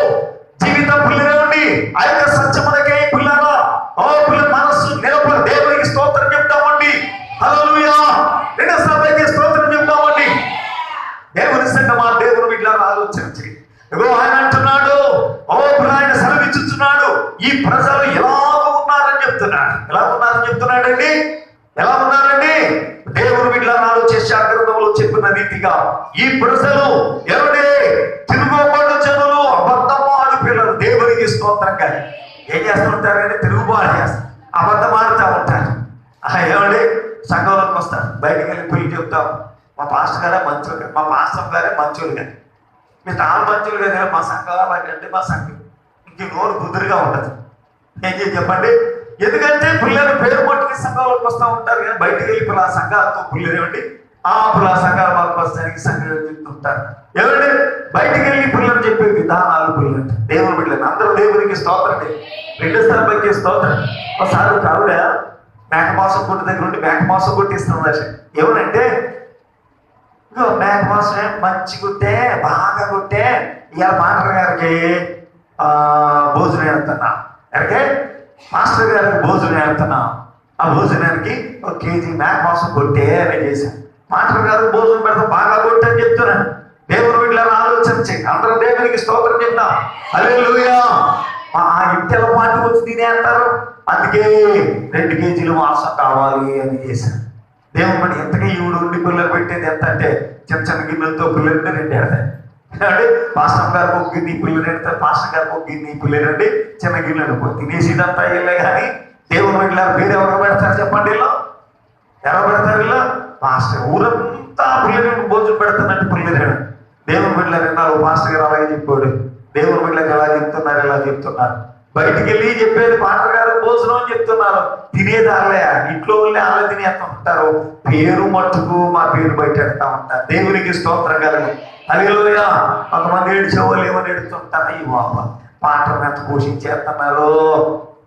జీవితం పిల్లలేమండి ఆ యొక్క సత్యమునకే పిల్లరా పిల్ల మనస్సు నిలబడి దేవునికి స్తోత్రం చెప్తామండి. హల్లెలూయా. రెండో సభకి స్తోత్రం చెప్తామండి. దేవుని సంగమా, దేవుని బిడ్డలారా ఆలోచన చేయండి. ఆయన అంటున్నాడు, ఆయన సెలవిచ్చుచున్నాడు, ఈ ప్రజలు ఎలాగ ఉన్నారని చెప్తున్నాడు. ఎలా ఉన్నారని చెప్తున్నాడండి? ఎలా ఉన్నారండి? దేవుని బిడ్డలారా ఆలోచించే గ్రంథంలో చెప్పిన రీతిగా ఈ ప్రజలు ఎవడే తిరుగుబాటు జనులు, అబద్ధమాడు పిల్లలు. దేవునికి స్తోత్రంగా. ఏం చేస్తుంటారంటే తిరుగుబాటు చేస్తారు, అబద్ధం ఆడుతూ ఉంటారు. ఏమండి, సంఘంలోకి వస్తారు, బయటికి వెళ్ళి పెళ్లి చెప్తాం. మా పాస్టర్ గారే మంచోడు, మా పాస్టర్ గారే మంచోడు కానీ మీరు తాను మంచోడు కదా, మా సంఘం అలాగంటే మా సంఘం ఇంక నోరు కుదురుగా ఉండదు. ఏం చేసి చెప్పండి. ఎందుకంటే పిల్లలు పేరు పట్టుకుని సంఘంలోకి వస్తూ ఉంటారు కానీ బయటికి వెళ్ళి పిల్లల సంఘాలతో పిల్లలు ఏమండి పిల్లల సంఘాల వాళ్ళకి వస్తానికి సంఘాలు చెప్తుంటారు. ఏమంటే బయటికి వెళ్ళి పిల్లలు చెప్పే విధానాలు పిల్లలు దేవుని బిడ్డలు అందరూ దేవునికి స్తోత్రం. రెండో స్థాయికి స్తోత్రం. ఒకసారి ఒక ఆవిడ మేకమాసం కొట్టు దగ్గర ఉండి మేకమాసం కొట్టిస్తుంది. ఏమనంటే, ఇగో మేకమాసం మంచి కుట్టే, బాగా కుట్టే, ఇవాళ మాస్టర్ గారికి భోజనం వెళ్తున్నా, ఎక్కడికే మాస్టర్ గారికి భోజనం వెళ్తున్నా, ఆ భోజనానికి 1 కేజీ మేకమాసం కొట్టే అని చేశాను. మాస్టర్ గారికి భోజనం పెడతా, బాగా కొట్టని చెప్తున్నాను. దేవుని బిడ్డలారా ఆలోచన చేయండి. అందరూ దేవునికి స్తోత్రం చెప్తాం. హల్లెలూయా. ఆ ఇంటిల పాటు వచ్చి తినే అంటారు. అందుకే 2 కేజీలు మాంసం కావాలి అని చేశాను. దేవుని బట్టి ఎంతగా ఈవిడు ఉండి పిల్లలు పెట్టేది ఎంత అంటే చిన్న చిన్న గిన్నెలతో పిల్లలు 2 ఎడతాయి. అంటే పాస్టర్ గారికి 1 గిన్నె పిల్లలు ఎడతారు, పాస్టర్ గారికి 1 గిన్నె పిల్లలు అంటే చిన్న గిన్నెలు తినేసిదంతా వెళ్ళే. కానీ దేవుని బిడ్డలారా పేరు ఎవరు పెడతారు చెప్పండి? ఇలా ఎవరు పెడతారు? ఇలా మాస్టర్ ఊరంతా పిల్లలు భోజనం పెడతానంటే పిల్లలు దేవుని బిడ్డలు విన్నారు, పాస్టర్ గారు అలాగే చెప్పాడు. దేవుని బిడ్డలకు ఎలా చెప్తున్నారు, ఎలా చెప్తున్నారు. బయటికి వెళ్ళి చెప్పేది పాస్టర్ గారు భోజనం అని చెప్తున్నారు. తినేదాలే ఇంట్లో వాళ్ళే అలా తినేస్తా ఉంటారు. పేరు మట్టుకు మా పేరు బయట పెడతా ఉంటారు. దేవునికి స్తోత్రం కలుగు. హల్లెలూయా. కొంతమంది ఏడ్చే వాళ్ళు ఏమని ఏడుతుంటారు, ఈ బాబా పాటల మీద పోషించేస్తున్నారు.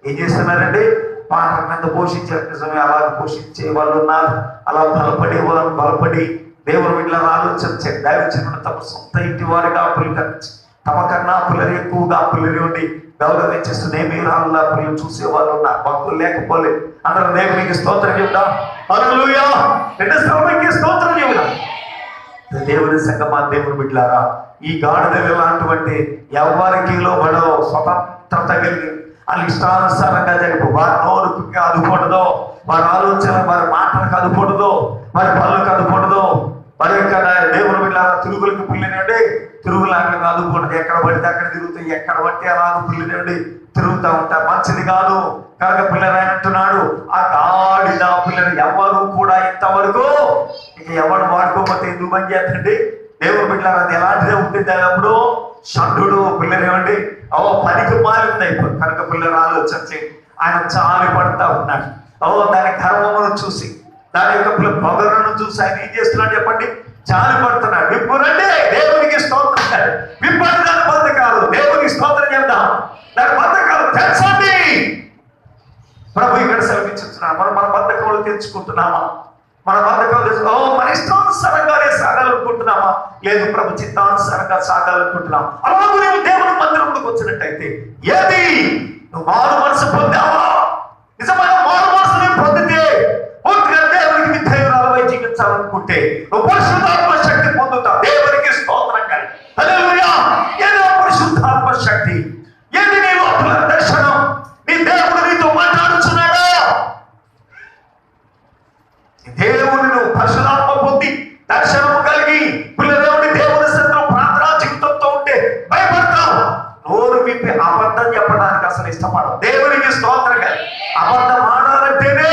ఏం చేస్తున్నారండి? పాటల మీద పోషించే నిజమే, అలా పోషించే వాళ్ళు ఉన్నారు. అలా బలపడే వాళ్ళు బలపడి దేవుని బిడ్డలను ఆలోచించండి. దైవజనుడు తమ సొంత ఇంటి వారిగా పులికరించి తమ కన్నా పిల్లలు ఎక్కువగా పిల్లలు ఉండి గౌరవించేస్తున్న మీరాళ్ళ పిల్లలు చూసే వాళ్ళు ఉన్నారు. భక్తులు లేకపోలేదు. అందరూ దేవునికి స్తోత్రం చెప్తాం. హల్లెలూయా. రెండు స్తోత్రం స్తోత్రం చెబుదాం. దేవుని సంగమా, దేవుని బిడ్డలారా, ఈ గాడిదలు లాంటి ఎవరికి లోబడో స్వతంత్రత కలిగి వాళ్ళ ఇష్టానుసారంగా జరిపి వారి నోరుకి అదుపడదో, వారి ఆలోచన వారి మాటలకు అదుపడదో, వారి పనులకు అదుపడదో, వారి యొక్క దేవుని బిడ్డలారా తిరుగులకు పిల్లినండి తిరుగులాగా అదుపడదు. ఎక్కడ పడితే అక్కడ తిరుగుతాయి, ఎక్కడ పడితే అలా పిల్లినండి తిరుగుతూ ఉంటారు. మంచిది కాదు. కనుక పిల్లలు అంటున్నాడు, ఆ గాడిద పిల్లలు ఎవరు కూడా ఇంతవరకు ఇక ఎవరు వాడుకోకపోతే ఎందుకు పని చేస్తండి? దేవుని బిడ్డలారా అది ఎలాంటిదే ఉంటుంది. అప్పుడు షండు పిల్లలు ఏమండి పనికి మారింది అయిపోయింది. కనుక పిల్లలు ఆలోచించి ఆయన చాలి పడతా ఉన్నాడు. దాని గర్వమును చూసి, దాని యొక్క పొగరును చూసి ఆయన ఏం చేస్తున్నాడు చెప్పండి? చాలి పడుతున్నాడు. విప్పురండి, దేవునికి స్తోత్రం. విప్పండి దాని బద్ధకాలు, దేవునికి స్తోత్రం చేద్దాం. దాని బద్ధకాలు తెచ్చండి. ప్రభు ఇక్కడ సెలవిస్తున్నాడు. మన బద్ధకాలు తెచ్చుకుంటున్నామా? మన బద్ధకాలు తెచ్చు మన ఇష్టానుసారంగానే సాగాలనుకుంటున్నామా? లేదు, ప్రభు చిత్తానుసారంగా సాగాలనుకుంటున్నాం. అలాగే నువ్వు దేవుని మందిరంలోకి వచ్చినట్టయితే ఏది నువ్వు మారు మనసు పొందావా? నిజమైన మారు మనసుని పొందితే పూర్తిగా దేవునికి విధేయురాలవై జీవించాలనుకుంటే నువ్వు పరిశుద్ధాత్మ శక్తి పొందుతావు. దేవునికి స్తోత్రం కాదు. హల్లెలూయా. ఏదో పరిశుద్ధాత్మ శక్తి, ఏది నీ లోపల దర్శనం, నీ దేవుడు నీతో మాట్లాడుతున్నాడా? దేవుని నువ్వు పరిశుద్ధాత్మ పొంది దర్శనము కలిగి పిల్లదేవుని దేవుని సన్నిధిలో ప్రార్థనా జీవితంతో ఉంటే భయపడతావు. నోరు విప్పి అబద్ధం చెప్పడానికి అసలు ఇష్టపడవు. దేవునికి స్తోత్రం కాదు. అబద్ధం ఆడాలంటేనే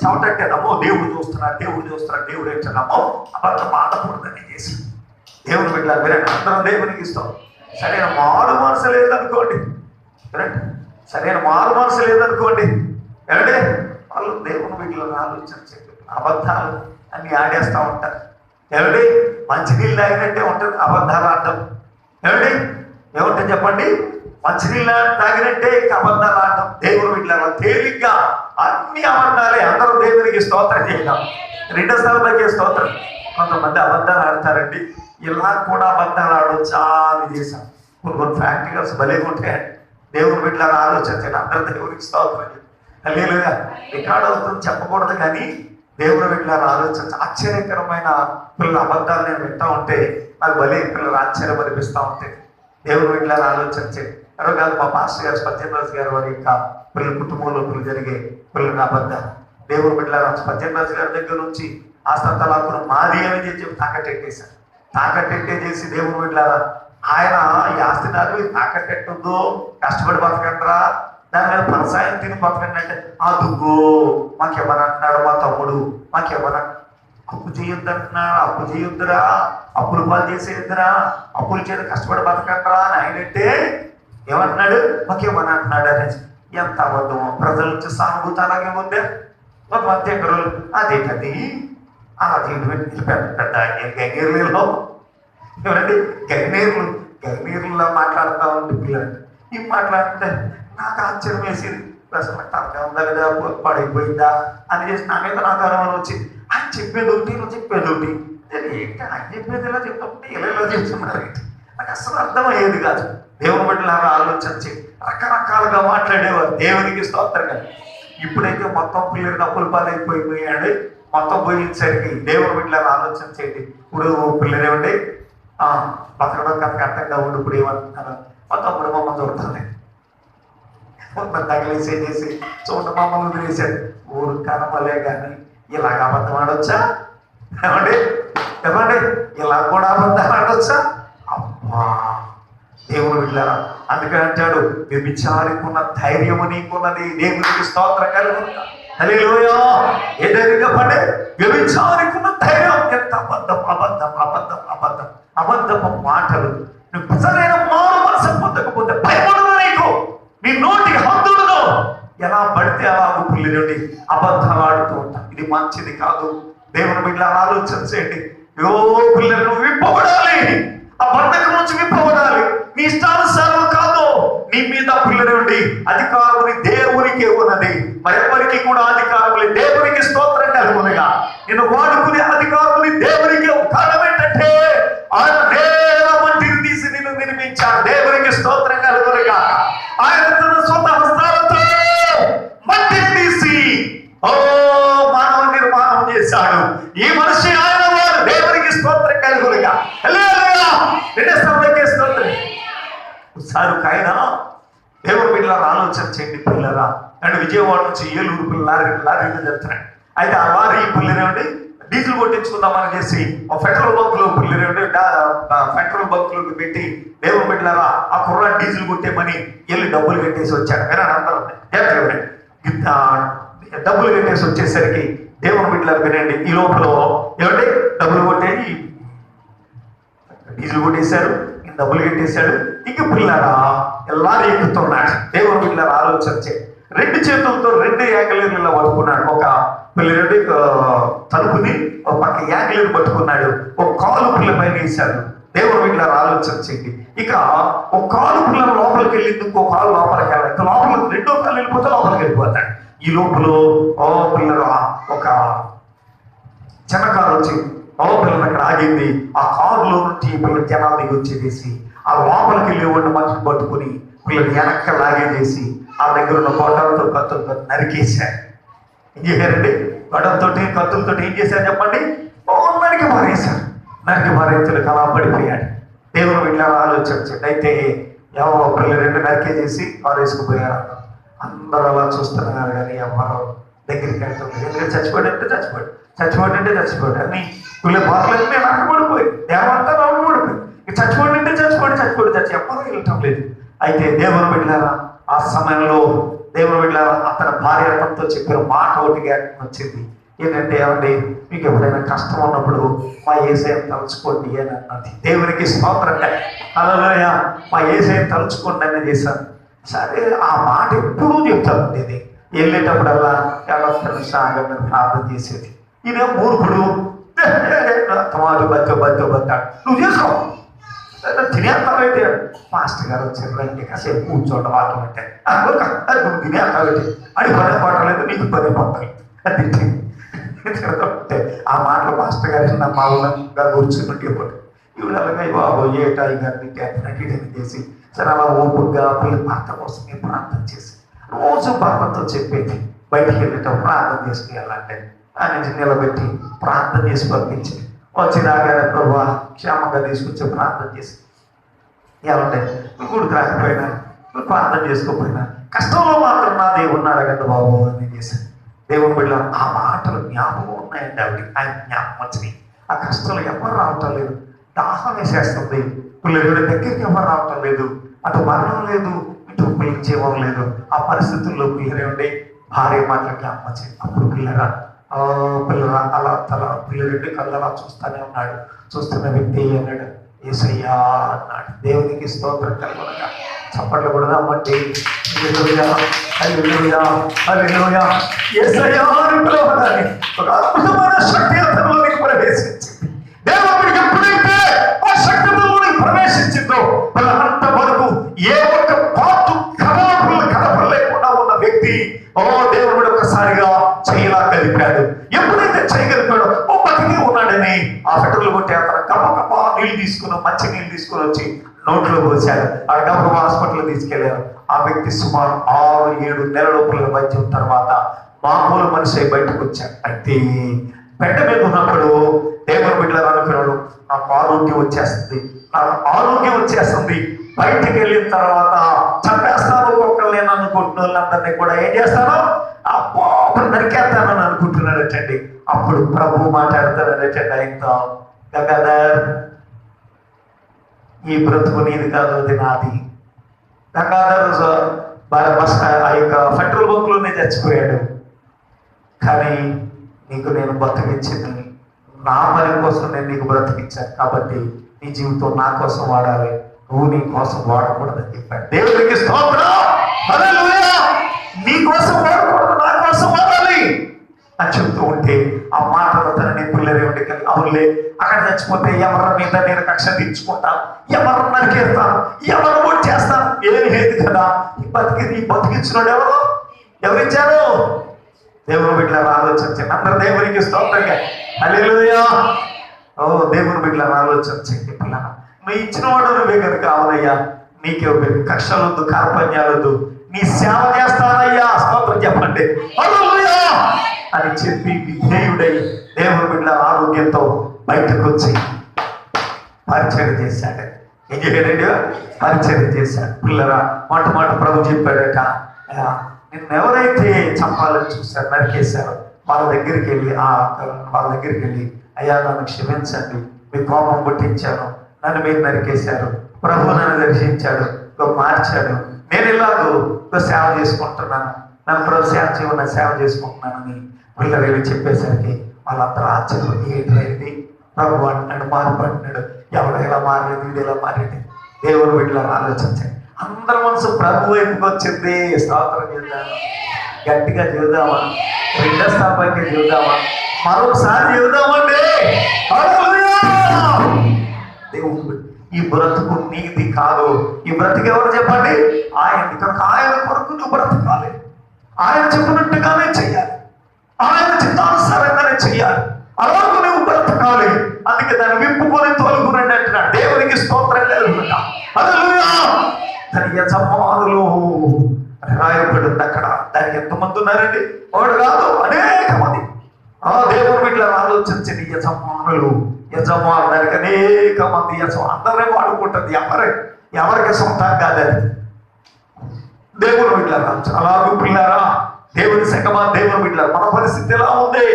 చెమటెట్టేదమ్మో దేవుడు చూస్తున్నాడు, దేవుడు చూస్తున్నాడు, దేవుడు ఏంటమ్మో అబద్ధం ఆడకూడదని చేసి దేవుని బిడ్డ మీరు అందరం దేవునికి ఇస్తాం. సరైన మారు మనసు లేదనుకోండి, సరైన మారు మనసు లేదనుకోండి, ఏమంటే వాళ్ళు దేవుని బిడ్డలను ఆలోచించండి. అబద్ధాలు అన్ని ఆడేస్తూ ఉంటారు. ఏమిటి? మంచినీళ్ళు తాగినట్టే ఉంటుంది అబద్ధాలు ఆడటం. ఏమిటి? ఏమంటే చెప్పండి? మంచినీళ్ళు తాగినట్టే ఇంకా అబద్ధాలు ఆడటం. దేవుని బిడ్డల తేలిగ్గా అన్ని అబద్ధాలే. అందరూ దేవునికి స్తోత్రం చేయడం. రెండో స్థలంలోకి స్తోత్రం. కొంతమంది అబద్ధాలు ఆడతారండి. ఇలా కూడా అబద్ధాలు ఆడొచ్చా అని చేశాం. కొన్ని ప్రాక్టికల్స్ భలేగా ఉంటాయండి. దేవుని బిడ్డలను ఆలోచించండి. అందరూ దేవునికి స్తోత్రం. హల్లెలూయా. రికార్డ్ అవుతుంది చెప్పకూడదు, కానీ దేవుని బిడ్డలను ఆలోచించి ఆశ్చర్యకరమైన పిల్లల అబద్ధాలు నేను వింటా ఉంటే నాకు భలే పిల్లలు ఆశ్చర్యం అనిపిస్తూ ఉంటాయి. దేవుని బిడ్డలను ఆలోచించి ఎవరో కాదు, మా పాస్టర్ గారు పద్మరాజు గారు వారి యొక్క పిల్లల కుటుంబంలో జరిగే పిల్లల అబద్ధాలు. దేవుని బిడ్డల పద్మరాజు గారి దగ్గర నుంచి ఆస్తలాకును మాది అని చెప్పి తాకట్టెట్టేశారు. తాకట్టెట్టేసి దేవుని బిడ్డలారా ఆయన ఈ ఆస్తి నాది తాకట్టెట్టొద్దు, కష్టపడి బతకండిరా, దాని మీద పరసాయం తిని బతకండి అంటే అదుగో మాకెవరంటున్నాడు మా తమ్ముడు, మాకెవరన్నా అప్పు చేయొద్దంటున్నాడు, అప్పు చేయొద్దురా, అప్పులు పాలు చేసేద్దురా, అప్పులు చేత కష్టపడి బతకండిరా అని ఆయనంటే ఏమంటున్నాడు? మాకేమని అంటున్నాడు అనేసి. ఎంత అబద్ధమో. ప్రజల నుంచి సానుభూతి అలాగే ఉందే. ఒక మధ్య రోజులు అదేంటది అలా పెద్ద పెద్ద గంగీర్లలో ఏమండి గంగీర్లలో మాట్లాడుతూ ఉంది పిల్లలు. ఇవి మాట్లాడితే నాకు ఆశ్చర్యం వేసింది. ప్రశ్న తనగా ఉందా లేదా, పడిపోయిందా అని చేసి నా మీద నాకు అనుమానం వచ్చింది. ఆయన చెప్పేది ఒకటి, నువ్వు చెప్పేది ఒకటి. ఏంటి ఆయన చెప్పేది ఇలా చెప్తుంటే ఇలా చెప్తున్నారు ఏంటి? నాకు అసలు అర్థమయ్యేది కాదు. దేవుని బిడ్డలారా ఆలోచించి రకరకాలుగా మాట్లాడేవారు. దేవునికి స్తోత్రం కాదు. ఇప్పుడైతే మొత్తం పిల్లలకి అప్పుల పాలైపోయాడు. మొత్తం పోయించడానికి దేవుని బిడ్డలారా ఆలోచించేది. ఇప్పుడు పిల్లలు ఏమండి బతకడం కనుక అర్థంగా ఉండి ఇప్పుడు ఏమంటున్నారు? మొత్తం కుటుంబం దొరుకుతుంది. తగిలేసే చేసి చూడ మమ్మల్ని వదిలేశాడు. ఊరు కనమలే కానీ ఇలాగ అబద్ధం ఆడొచ్చా? ఏమండి ఏమండి ఇలా కూడా అబద్ధం ఆడొచ్చా? అమ్మా దేవుడు బిడ్డలారా అందుకని అంటాడు, వ్యభిచారికున్న ధైర్యము నీకున్నది. దేవునికి స్తోత్రం కలుగుతా. హల్లెలూయా. ఏ ధైర్యంగా పడే వ్యభిచారికున్న ధైర్యం. ఎంత అబద్ధం అబద్ధం అబద్ధం అబద్ధం అబద్ధపు మాటలు, నువ్వు నిజమైన మారు మనసు పొందకపోతే భయపడదు నీకు, నీ నోటికి హద్దుడును. ఎలా పడితే అలా పుల్లి నుండి అబద్ధాలు ఆడుతూ ఉంటాం. ఇది మంచిది కాదు. దేవుని బిడ్డ ఆలోచన చేయండి. పిల్లలు నువ్వు విప్పబడాలి, ఆ బంధకం నుంచి విప్పబడాలి. నీ ఇష్టానుసారం కాదు. నీ మీద పిల్లల నుండి అధికారముని దేవునికే ఉన్నది, మరెవరికి కూడా అధికారం లేదు. దేవునికి స్తోత్రం కలుగునుగా. నేను వాడుకునే అధికారముని దేవునికి. కారణం ఏంటంటే ఆయన నేల మట్టిని తీసి నిన్ను నిర్మించాడు. దేవునికి స్తోత్రం కలుగునుగా. ఆయన తన సొంత హస్తాలతో మట్టిని తీసి మానవ నిర్మాణం చేశాడు. ఈ మనిషి ఆయన వాడు. దేవునికి స్తోత్రం కలుగునుగా. ఒకసారి ఆయన దేవుని బిడ్డలారా ఆలోచన చేయండి పిల్లరా. అండ్ విజయవాడ నుంచి ఏలూరు లారీలో జరుగుతున్నాయి. అయితే ఆ లారీ పిల్లలేండి డీజిల్ కొట్టించుకుందామని చేసి పెట్రోల్ బంకులో పిల్లలేండి పెట్రోల్ బంకులోకి పెట్టి దేవుని బిడ్డలారా ఆ కుర్ర డీజిల్ కొట్టేమని వెళ్ళి డబ్బులు కట్టేసి వచ్చాడు. డబ్బులు కట్టేసి వచ్చేసరికి దేవుని బిడ్డలారు వినండి, ఈ లోపల ఏమంటే డబ్బులు కొట్టేది డీజిల్ కొట్టేశారు, డబ్బులు కట్టేశాడు. ఇంక పిల్లరా లారీ ఎక్కుతున్నాడు. దేవుని బిడ్డలారా ఆలోచన చేయండి. 2 చేతులతో 2 యాంగిలీర్లలో పట్టుకున్నాడు. ఒక పిల్లడి తలుపుని ఒక పక్క యాంగిలీర్ పట్టుకున్నాడు. ఒక కాలు పిల్ల పైన వేశాడు. దేవుని బిడ్డలారా ఆలోచన చేయండి. ఇక ఒక కాలు పిల్ల లోపలికి వెళ్ళింది, ఇంకో కాలు లోపలికి వెళ్ళాలి. ఇంకా లోపలికి 2వ కాలు వెళ్ళిపోతే లోపలికి వెళ్ళిపోతాడు. ఈ లోపల పిల్లరా ఒక చిన్న కారు వచ్చి పిల్లలు అక్కడ ఆగింది. ఆ కారులో నుండి పిల్లలు జనాలు దిగి వచ్చేసి ఆ లోపలికి వెళ్ళి మనిషిని పట్టుకుని పిల్లలు వెనక్క లాగేసి ఆ దగ్గర ఉన్న గొడ్డలతో కత్తులతో నరికేశారు. ఏం చేశారండి? గొడ్డలతో కత్తులతో ఏం చేశారు చెప్పండి? నరికి మారేశారు. నరికి మారేతులకు అలా పడిపోయాడు. దేవుని బిడ్డలారా ఆలోచించండి. అయితే ఎవరో పిల్లలు 2 నరికేసేసి పారేసుకుపోయారు. అందరూ అలా చూస్తున్నారు కానీ ఎవరు దగ్గరికి వెళ్తుంది. ఎందుకంటే చచ్చిపోయాడంటే చచ్చిపోయాడు అని వీళ్ళ బాటలన్నీ నేను అక్కడిపోయి దేవంతా అక్కడిపోయి చచ్చిపోయాడంటే చచ్చిపోయాడు ఎవరు వెళ్ళటం లేదు. అయితే దేవుని బిడ్డలారా ఆ సమయంలో దేవుని బిడ్డలారా అతని భార్య అతనితో చెప్పిన మాట ఒకటి వచ్చింది. ఏంటంటే ఏమండి, మీకు ఎప్పుడైనా కష్టం ఉన్నప్పుడు మా యేసయ్యను తలుచుకోండి అని అన్నది. దేవునికి స్తోత్రంగా. హల్లెలూయా. మా యేసయ్యను తలుచుకోండి అని చేశాను. సరే ఆ మాట ఎప్పుడూ చెప్తాను. ఇది వెళ్ళేటప్పుడల్లా ఎవరొస్తాను సాగని ప్రార్థన చేసేది. ఇదే మూర్ఖుడు నువ్వు చేసుకో తినేస్తావైతే మాస్టర్ గారు వచ్చారు కాసేపు కూర్చోండి వాటం అంటే నువ్వు తినేస్తావైతే అని పని పట్టలేదు, నీకు పని పట్టలేదు. ఆ మాటలు మాస్టర్ గారు మా ఊళ్ళగా కూర్చున్నట్టు ఎప్పుడు ఇవి అలాగే బాబు ఏటాయి గారిని నటిడని చేసి సరే అలా ఓపుగా పిల్లల భర్త కోసమే ప్రార్థన చేసి రోజు భర్తతో చెప్పేది. బయటికి వెళ్ళేటప్పుడు ప్రార్థన చేసుకుని వెళ్ళండి అని నిలబెట్టి ప్రార్థన చేసి పంపించి వచ్చినాగానే ప్రభా క్షేమంగా తీసుకొచ్చి ప్రార్థన చేసి ఏమంటే గుడికి రాకపోయినా ప్రార్థన చేసుకోకపోయినా కష్టంలో మాత్రం నా దేవుడు ఉన్నాడు కదా బాబు అని చేశాను. దేవుని బిడ్డ ఆ మాటలు జ్ఞాపకం ఉన్నాయండి. ఆయన జ్ఞాపకం వచ్చినాయి. ఆ కష్టాలు ఎవరు రావటం లేదు. దాహం వేసేస్తుంది. పిల్లల దగ్గరికి ఎవరు రావటం లేదు. అటు మరణం లేదు, ఇటు పిల్లకి జీవం లేదు. ఆ పరిస్థితుల్లో పిల్లలేండి భార్య మాటలు జ్ఞాపకం వచ్చింది. అప్పుడు పిల్లరా అలా తల పిల్లలు కళ్ళలా చూస్తూనే ఉన్నాడు. చూస్తున్న వ్యక్తి అన్నాడు యేసయ్యా అన్నాడు. దేవునికి స్తోత్రం కలుగునుగా. చప్పట్లు కూడా బట్టి ఒక అద్భుతమైన శక్తి అతనిలోనికి ప్రవేశించింది. దేవుడికి ఎప్పుడైతే ఆ శక్తి ప్రవేశించిందో వాళ్ళంత వరకు ఏ ఒక్క పాటు కదపలేకుండా ఉన్న వ్యక్తి దేవుడు ఒక్కసారిగా చేయలా కలిపాడు. ఎప్పుడైతే చేయగలిపాడో బతికి ఉన్నాడని ఆ పెట్రోల్ కొట్టి అతను కప్ప నీళ్ళు తీసుకుని మంచి నీళ్ళు తీసుకుని వచ్చి నోట్లో పోసాడు. ఆ డబ్బు హాస్పిటల్ తీసుకెళ్లారు. ఆ వ్యక్తి సుమారు 6-7 నెలల పిల్లల వైద్యం తర్వాత మామూలు మనిషి బయటకు వచ్చాడు. అయితే బెడ్డ మీద ఉన్నప్పుడు దేవుని బిడ్డలు అనుకున్నాడు నాకు ఆరోగ్యం వచ్చేస్తుంది. బయటికి వెళ్ళిన తర్వాత చంపేస్తాను ఒక్కొక్కరు నేను అనుకుంటున్న వాళ్ళందరినీ కూడా ఏం చేస్తాను అప్పుడు నరికేస్తానని అనుకుంటున్నాడటండి. అప్పుడు ప్రభు మాట్లాడుతున్నాడటండి ఆయనతో, గంగాధర్ ఈ బ్రతుకు నీది కాదు, అది నాది. గంగాధర్ ఆ యొక్క పెట్రోల్ బంక్లోనే చచ్చిపోయాడు. కానీ నీకు నేను బ్రతికించింది నా పని కోసం నేను నీకు బ్రతికించాను. కాబట్టి నీ జీవితం నా కోసం వాడాలి, నువ్వు నీ కోసం వాడకూడదని చెప్పాడు. దేవునికి స్తోత్రం, హల్లెలూయా. నీ కోసం వాడకూడదు, నా కోసం వాడాలి అని చెప్తూ ఉంటే ఆ మాటలు తనని పిల్లరేమిటి అవునులే, అక్కడ చచ్చిపోతే ఎవరి మీద నేను కక్ష తీర్చుకుంటాను, ఎవరు నరికేస్తాను, ఎవరు ఓట్ చేస్తాను, ఏం లేదు కదా. ఈ బతికించినోడు ఎవరిచ్చారు? దేవుని బిడ్డల ఆలోచించండి. అందరూ దేవునికి స్తోత్రంగా హల్లెలూయా. ఓ దేవుని బిడ్డల ఆలోచించండి. పిల్లల నువ్వు ఇచ్చిన వాడు నువ్వే కనుక, అవునయ్యా నీకే కక్షలొద్దు, కార్పణ్యాలొద్దు, నీ సేవ చేస్తానయ్యా, స్తోత్రం చెప్పండి హల్లెలూయా అని చెప్పి విధేయుడై దేవుని బిడ్డల ఆరోగ్యంతో బయటకు వచ్చి పరిచయం చేశాడు. ఏం చేయడండి? పరిచయం చేశాడు. పిల్లరా మాట ప్రభు చెప్పాడట, నిన్ను ఎవరైతే చంపాలని చూశారు, నరికేశారో వాళ్ళ దగ్గరికి వెళ్ళి అయ్యా నన్ను క్షమించండి, మీ కోపం పుట్టించాను, నన్ను మీరు నరికేశారు, ప్రభు నన్ను దర్శించాడు, మార్చాడు, నేను ఇలాగూ సేవ చేసుకుంటున్నాను, నన్ను ప్రభు సేవ చేసుకుంటున్నానని పిల్లలు వెళ్ళి చెప్పేసరికి వాళ్ళందరూ ఆశ్చర్యం, ఏంటైంది ప్రభు అంటున్నాడు, మార్పు అంటున్నాడు, ఎవరు ఎలా మారేది, వీడు ఎలా మారేది. దేవుని బిడ్డలను ఆలోచించండి. అందరి మనసు ప్రభు వైపుకి వచ్చింది. స్తోత్రం చేద్దామా, గట్టిగా చూద్దామా, రెండో స్థాపంగా చూద్దామా, మరొకసారి చూద్దామండి. దేవుడు ఈ బ్రతుకు నీది కాదు, ఈ బ్రతుకు ఎవరు చెప్పండి? ఆయనది. కనుక ఆయన కొరకు నువ్వు బ్రతకాలి, ఆయన చెప్పినట్టుగానే చెయ్యాలి, ఆయన చిత్తానుసారంగానే చెయ్యాలి, అలాగే నువ్వు బ్రతకాలి. అందుకే దాన్ని విప్పుకొని తోలుకునండి అంటున్నాడు. దేవునికి స్తోత్రం కలుగుతా. హల్లెలూయా. తన యజమానులు రాయబడింది అక్కడ. దానికి ఎంతమంది ఉన్నారండి? వాడు కాదు, అనేక మంది. ఆ దేవుని బిడ్డలను ఆలోచించండి. యజమానులు దానికి అనేక మంది అందరే వాడుకుంటుంది. ఎవరికి సొంతం కాదని దేవుని బిడ్డలారా, అలాగే పిల్లారా, దేవుని సంగమా, దేవుని బిడ్డలారా, మన పరిస్థితి ఎలా ఉంది,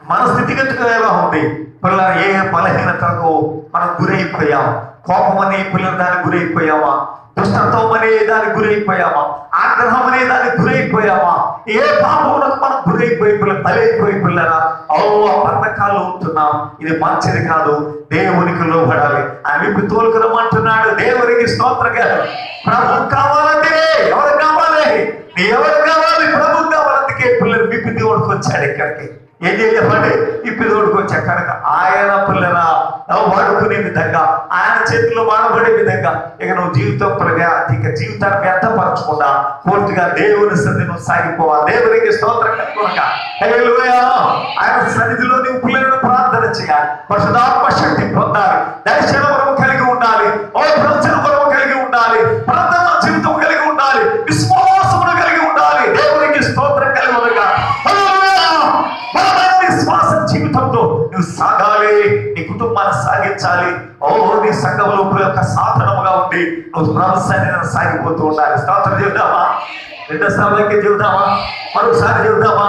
మన స్థితిగతిగా ఎలా ఉంది? పిల్లల ఏ బలహీనతకు మనం గురైపోయాం? కోపం అనే పిల్లలు దానికి గురైపోయామా? దుష్టత్వం అనే దానికి గురైపోయామా? ఆగ్రహం అనే దానికి గురైపోయామా? ఏ పాపములకు మనం గురైపోయి బలైపోయి పిల్లరా, ఆ బంధకాల్లో ఉంటున్నాం. ఇది మంచిది కాదు, దేవునికి లోబడాలి అని విప్పి తోలుకురమ్మంటున్నాడు. దేవునికి స్తోత్రంగా. ప్రభు కావాలంటే ఎవరు కావాలి? ఎవరు కావాలి? ప్రభు కావాలి. అందుకే పిల్లలు విప్పి దేవుడికి వచ్చాడు ఇక్కడికి. ఏం చేయమండి? విప్పి దేవుడికి వచ్చా కనుక ఆయన పిల్లరా వాడుకునే విధంగా, ఆయన చేతిలో వాడబడే విధంగా ఇక నువ్వు జీవితాన్ని వ్యర్థపరచకుండా పూర్తిగా దేవుని సన్నిధిని నువ్వు సాగిపోవాలి. దేవునికి స్తోత్రం కనుక ఆయన సన్నిధిలో నువ్వు పిల్లలను ప్రార్థన చేయాలి, పరిశుద్ధాత్మ శక్తి పొందాలి, దర్శన వరము కలిగి ఉండాలి, ప్రవచన వరము కలిగి ఉండాలి, ప్రార్థన జీవితం కలిగి ఉండాలి, విశ్వాసమును కలిగి ఉండాలి. దేవునికి స్తోత్రం కలిగి ఉండగా విశ్వాస జీవితంతో నువ్వు సాగాలి, నీ కుటుంబాన్ని సాగించాలి. నీ సంఘంలో యొక్క సాధనముగా ఉండి నువ్వు ప్రభుత్వాన్ని సాగిపోతూ ఉండాలి. స్తోత్రం చెబుదామా? రెండో స్థానానికి చెబుదామా? మరోసారి చెబుదామా?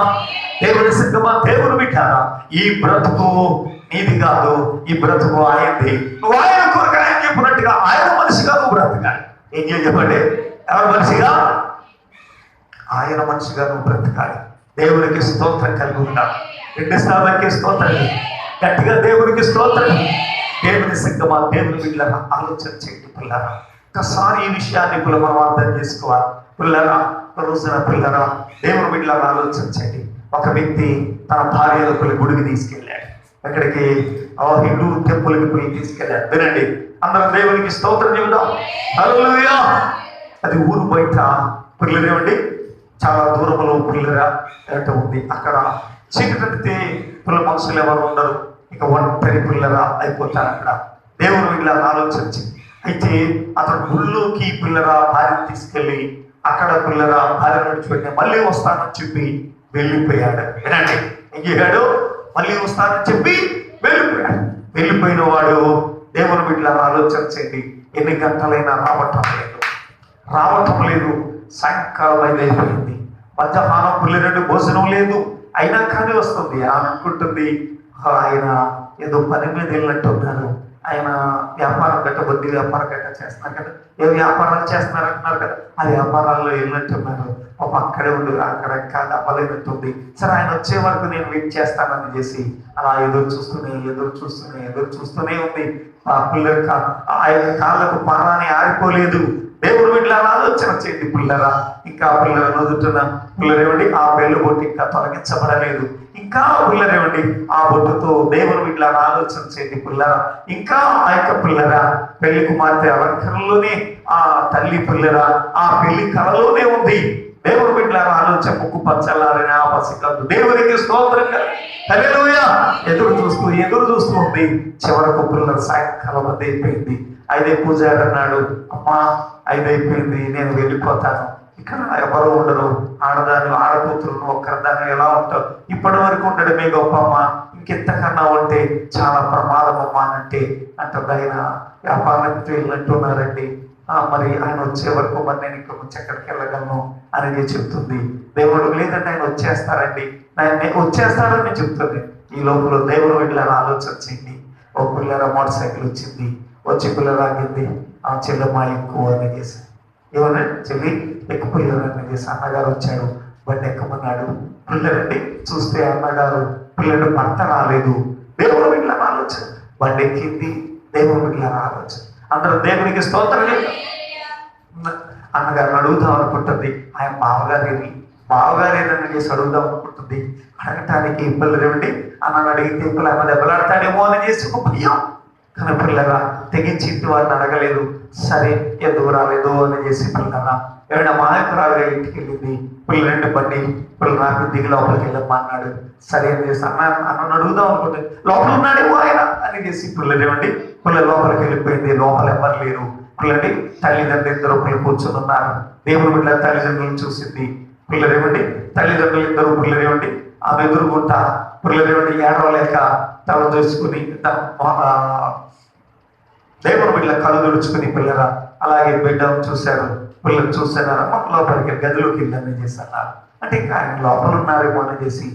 దేవుని సంఘమా, దేవుని బిడ్డారా, ఈ బ్రతుకు నీది కాదు, ఈ బ్రతుకు ఆయనది. నువ్వు ఆయన కొరకు ఆయన చెప్పినట్టుగా ఆయన మనిషిగా నువ్వు బ్రతకాలి. ఏం చెప్పండి? ఎవరి మనిషిగా? ఆయన మనిషిగా నువ్వు బ్రతకాలి. దేవునికి స్తోత్రం కలిగి ఉండాలి. రెండు స్థానానికి స్తోత్రం, గట్టిగా దేవునికి స్తోత్రం. దేవుని సంగమా, దేవుని బిడ్డలారా, ఆలోచన చేయండి పిల్లరా. ఒకసారి ఈ విషయాన్ని మనం అర్థం చేసుకోవాలి పిల్లరా. రోజున పిల్లరా, దేవుని బిడ్డలారా ఆలోచన చేయండి. ఒక వ్యక్తి తన భార్యలకు గుడికి తీసుకెళ్ళాడు. అక్కడికి హిందూ టెంపుల్కి పోయి తీసుకెళ్ళాడు. వినండి, అందరం దేవునికి స్తోత్రం చెబుదాం. హల్లెలూయా. అది ఊరు బయట పిల్లలేమండి, చాలా దూరంలో పిల్లరా ఉంది. అక్కడ చీకటి పిల్ల మనుషులు ఎవరు ఉండరు, ఇక ఒంటరి పిల్లరా అయిపోతారు అక్కడ. దేవుని వీళ్ళ ఆలోచించి అయితే అతను గుళ్ళోకి పిల్లరా భార్యను తీసుకెళ్ళి అక్కడ పిల్లరా భార్య నడిచిపెట్టి మళ్ళీ వస్తానని చెప్పి వెళ్ళిపోయాడు. వినండి, ఏం చేశాడు? మళ్ళీ వస్తానని చెప్పి వెళ్ళిపోయాడు. వెళ్ళిపోయిన వాడు దేవుని వీళ్ళ ఆలోచించండి, ఎన్ని గంటలైనా రావటం లేదు. సాయంకాలం అయిపోయింది, మధ్యాహ్నం పిల్లరెడ్డి భోజనం లేదు, అయినా కానీ వస్తుంది. ఆమె అనుకుంటుంది ఆయన ఏదో పని మీద వెళ్ళినట్టున్నారు, ఆయన వ్యాపారం గట్ట బుద్ధి వ్యాపారం గట్ట చేస్తున్నారు కదా, ఏ వ్యాపారాలు చేస్తున్నారు అంటున్నారు కదా, ఆ వ్యాపారాల్లో వెళ్ళినట్టున్నారు. ఒక పాపం అక్కడే ఉండి అక్కడ కాదు అవ్వలేనట్టుంది. సరే ఆయన వచ్చే వరకు నేను వెయిట్ చేస్తానని చేసి అలా ఎదురు చూస్తూనే ఉంది. ఆ పిల్లల ఆ యొక్క కాళ్ళకు పారాని ఆరిపోలేదు. దేవుడు వీళ్ళ ఆలోచన చేయండి పిల్లరా. ఇంకా పిల్లల నుదుటిన పిల్లరేమండి ఆ పెళ్లి బొట్టు ఇంకా తొలగించబడలేదు. ఇంకా పిల్లరేమండి ఆ బొట్టుతో దేవుడు వీళ్ళ ఆలోచన చేయండి పిల్లరా. ఇంకా ఆ యొక్క పిల్లరా పెళ్లి కుమార్తె అలంకరణలోనే ఆ తల్లి పిల్లరా ఆ పెళ్లి కళలోనే ఉంది. దేవుడు వీళ్ళ ఆలోచన ముక్కు పచ్చలారిన ఆ పసికలు దేవునికి స్తోత్రంగా హల్లెలూయా ఎదురు చూస్తూ ఉంది. చివరకు పిల్లల సాయంకాలం అది అయిపోయింది. అయితే పూజారి అన్నాడు, అమ్మా 5 అయిపోయింది, నేను వెళ్ళిపోతాను. ఇక్కడ ఎవరు ఉండరు, ఆడకూతురును ఒక్కరిదాన్ని ఎలా ఉంటావు, ఇప్పటి వరకు ఉండడమే గొప్ప అమ్మా, ఇంకెంతకన్నా ఉంటే చాలా ప్రమాదం అమ్మా అంటే ఆయన వ్యాపారానికి వెళ్ళినట్టున్నారండి. మరి ఆయన వచ్చే వరకు మరి నేను ఇక్కడ నుంచి ఎక్కడికి వెళ్ళగలను అనేది చెప్తుంది. దేవుడు లేదంటే ఆయన వచ్చేస్తారండి, వచ్చేస్తారని చెప్తుంది. ఈ లోపల దేవుడు వెళ్ళాలని ఆలోచన చేయండి. ఒక పిల్లల మోటార్ సైకిల్ వచ్చింది, వచ్చి పిల్లలు ఆగింది. ఆ చెల్లెమ్మ ఎక్కువ అని చేసి ఏమన్నా చెల్లి ఎక్కువ పిల్లలని చేసి అన్నగారు వచ్చాడు, బండి ఎక్కమన్నాడు. పిల్లలండి చూస్తే అన్నగారు పిల్లలు భర్త రాలేదు. దేవుడు వీళ్ళ ఆలోచన బండి ఎక్కింది. దేవుడు వీళ్ళ ఆలోచన అందరూ దేవునికి స్తోత్రం. అన్నగారిని అడుగుదాం అనుకుంటుంది. ఆయన బావగారేనని చేసి అడుగుదాం అనుకుంటుంది. అడగటానికి పిల్లలు ఏమిటి అన్నను అడిగితే పిల్లలు అమ్మ దెబ్బలాడతాడేమో అని చేసి ఒక భయం. కానీ పిల్లగా తెగించి ఇంటి వారిని అడగలేదు. సరే ఎందుకు రాలేదు అని చేసి పిల్లగా ఏమైనా మాయకురాలుగా ఇంటికి వెళ్ళింది. పిల్లలండి బండి పిల్లలు నాకు దిగి లోపలికి వెళ్ళమ్మా అన్నాడు. సరే అని చేసి అన్నను అడుగుదాం అనుకుంటే లోపల ఉన్నాడేమో ఆయన అని చేసి పిల్లలు ఏమండి పిల్లలు లోపలికి వెళ్ళిపోయింది. లోపల ఎవరు లేరు. పిల్లడి తల్లిదండ్రులు ఇద్దరు పిల్లలు కూర్చొని ఉన్నారు. దేవుడు పిల్లల తల్లిదండ్రులను చూసింది. పిల్లలు ఏమండి తల్లిదండ్రులు ఇద్దరు పిల్లలు ఏమండి ఆమె ఎదురుగుంటా పిల్లలు ఏమండి ఏడవలేక తల దోచుకుని దేవుడు వీళ్ళ కళ్ళు తుడుచుకుని పిల్లరా అలాగే బిడ్డను చూశారు. పిల్లలు చూసారా లోపలికి గదిలోకి వెళ్ళని చేసి అన్నారు. అంటే ఇంకా ఆయన లోపల ఉన్నారేమో అని చేసి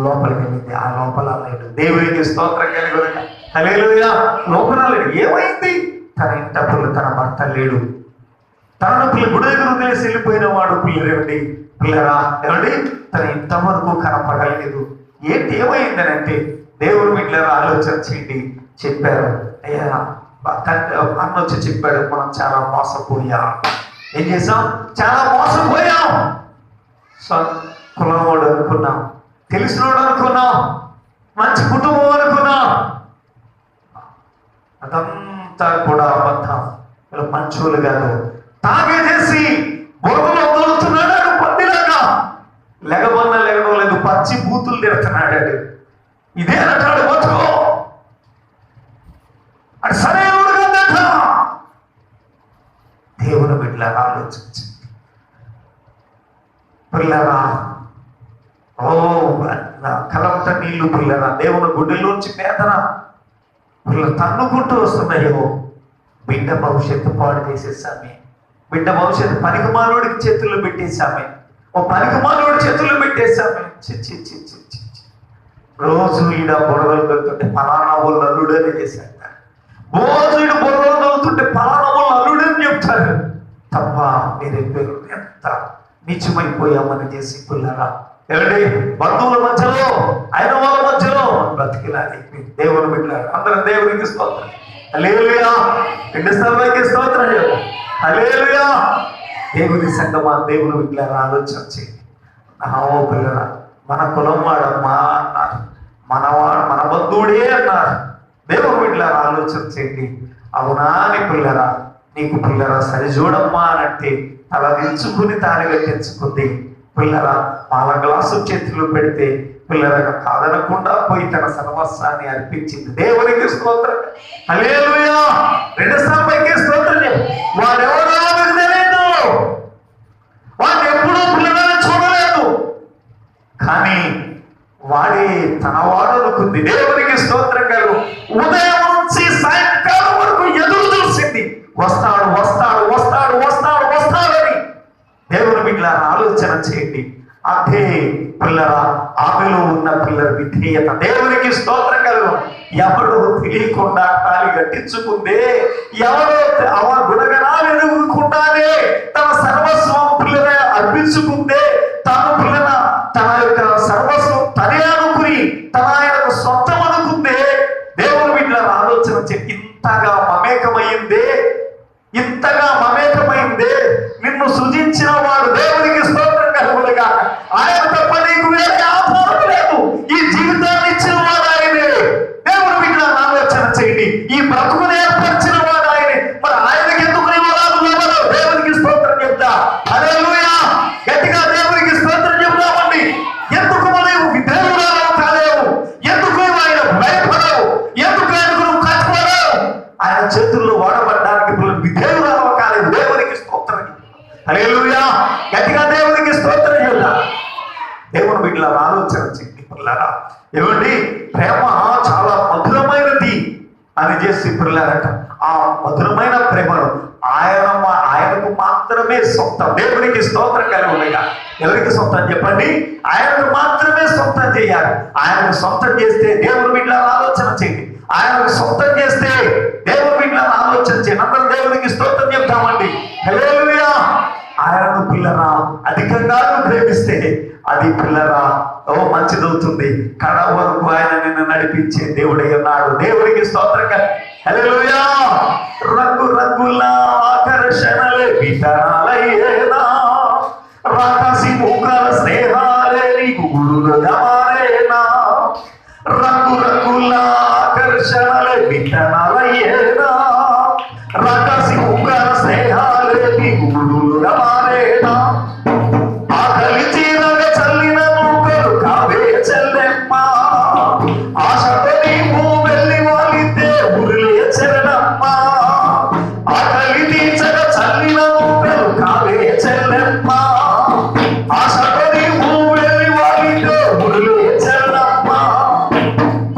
లోపలికి వెళ్ళింది. ఆ లోపల లేడు. దేవుడికి స్తోత్రం కలిగి హల్లెలూయా. లోపల లేడు. ఏమైంది? తన ఇంట పిల్లలు తన భర్త లేడు. తనను పిల్లలు గుడి దగ్గర వదిలేసి వెళ్ళిపోయిన వాడు పిల్లరేమిటి పిల్లరా ఏమండి తన ఇంతవరకు కనపడలేదు. ఏంటి ఏమైందని అంటే దేవుడు వీళ్ళని ఆలోచన చేయండి. చెప్పారు, అయ్యా అన్న వచ్చి చెప్పాడు, మనం చాలా మోసపోయాం. ఏం చేసాం? చాలా మోసపోయాం. కులవాడు అనుకున్నాం, తెలిసినోడు అనుకున్నాం, మంచి కుటుంబం అనుకున్నాం. అదంతా కూడా అబద్ధం. మంచోళ్ళు కాదు. తాగేసేసి బొరుగులో వదులుతున్నాడు. పందిలాగా లెగడం లేదు, పచ్చి బూతులు తిడుతున్నాడు. ఇదే అంటాడు బతుకో అది సరైనడుగా. దేవుని బిడ్డలారా ఆలోచించి పిల్లరా కలంత నీళ్లు పిల్లరా దేవుని గుడ్డెలోంచి వేదన పిల్లలు తన్నుకుంటూ వస్తున్నాయో. బిడ్డ భవిష్యత్తు పాడు చేసేసామే. బిడ్డ భవిష్యత్తు పనికిమాలోడికి చేతుల్లో పెట్టేసామే. ఓ పనికిమాలోడి చేతుల్లో పెట్టేసామే. రోజు ఈడ బురదలు దొరుకుతుంటే పలానా వాళ్ళు అల్లుడని చేశాడు. రోజు ఈడ బురదలు దొరుకుతుంటే పలానా వాళ్ళు అల్లుడని చెప్తారు. తప్ప మీరే పేరు ఎంత నిజమైపోయామని చేసి పిల్లరా ఎవరి బంధువుల మధ్యలో అయిన వాళ్ళ మధ్యలో బ్రతికిలాలి. దేవుని బిడ్డలారా అందరం దేవునికి స్తోత్రం. హల్లెలూయా. 2 స్థలానికి స్తోత్రం. హల్లెలూయా. దేవుని సంగమా దేవుని బిడ్డలారా ఆలోచన చేయండి. ఓ పిల్లరా మన కులం వాడమ్మా అన్నారు, మన బంధువుడే అన్నారు. దేవుని బిడ్డలారా ఆలోచన చేయండి. అవునా అని పిల్లరా నీకు పిల్లరా సరిచూడమ్మా అనంటే తల దించుకుని తాను కట్టించుకుంది. పిల్లరా పాల గ్లాసు చేతులు పెడితే పిల్లలుగా కాదనకుండా పోయి తన సర్వస్వాన్ని అర్పించింది. దేవునికి స్తోత్రం. హల్లెలూయా. 2 స్థాయికి స్తోత్రం. వాడెవరో ఆమెకు తెలియదు, వాడు ఎప్పుడూ పిల్లలను చూడలేదు, కానీ వాడే తన వాడు అనుకుంది. దేవునికి స్తోత్రం కలుగు. ఉదయం నుంచి సాయంకాలం వరకు ఎదురు చూసింది. వస్తాడు వస్తాడు వస్తాడు వస్తాడు వస్తాడని. దేవుని బిడ్డలారా ఆలోచన చేయండి. అదే పిల్లరా ఆమెలో ఉన్న పిల్లల విధేయత. దేవునికి స్తోత్రం కలుగు. ఎవరు తెలియకుండా తాళి కట్టించుకుందే, ఎవరో గుణగణాలు ఎదుగుకుండానే తన సర్వస్వం పిల్లల అర్పించుకుందే, వీళ్ళ ఆలోచన చేయండి పిల్లరా. ఏమండి, ప్రేమ చాలా మధురమైనది అని చేసి పిల్లలట. ఆ మధురమైన ప్రేమను ఆయనకు మాత్రమే సొంతం. దేవునికి స్తోత్రం కలిగి ఉండగా ఎవరికి సొంతం చెప్పండి? ఆయనకు మాత్రమే సొంతం చేయాలి. ఆయనకు సొంతం చేస్తే దేవుని వీళ్ళ ఆలోచన చేయండి. ఆయనకు సొంతం చేస్తే దేవుని వీళ్ళ ఆలోచన చేయండి. అందరూ దేవునికి స్తోత్రం చెప్తామండి. హల్లెలూయా. ఆయనను పిల్లరా అధికంగా ప్రేమిస్తే అది పిల్లరా మంచిదవుతుంది. కడ వరకు ఆయన నిన్ను నడిపించే దేవుడై ఉన్నాడు. దేవుడికి స్తోత్రంగా. హల్లెలూయా. రంగు రంగుల ఆకర్షణలే వితరాలయ్యేనా, రాకాసి ముఖాల స్నేహాలే నీకు గురులుగా మారేనా. రంగు రంగుల ఆకర్షణలే వితరాలయ్యేనా, రాకాసి ముఖాల స్నేహాలే నీకు గురులుగా మారేనా. ఆకలి చీరగ చల్లిన మూకలు కావే చెల్లెమ్మ, ఆశతో నీవు వెళ్ళి వాలితే ఉరులే చెల్లెమ్మ. ఆకలి తీర్చగ చల్లిన మూకలు కావే చెల్లెమ్మ, ఆశతో నీవు వెళ్ళి వాలితే ఉరులే చెల్లెమ్మ.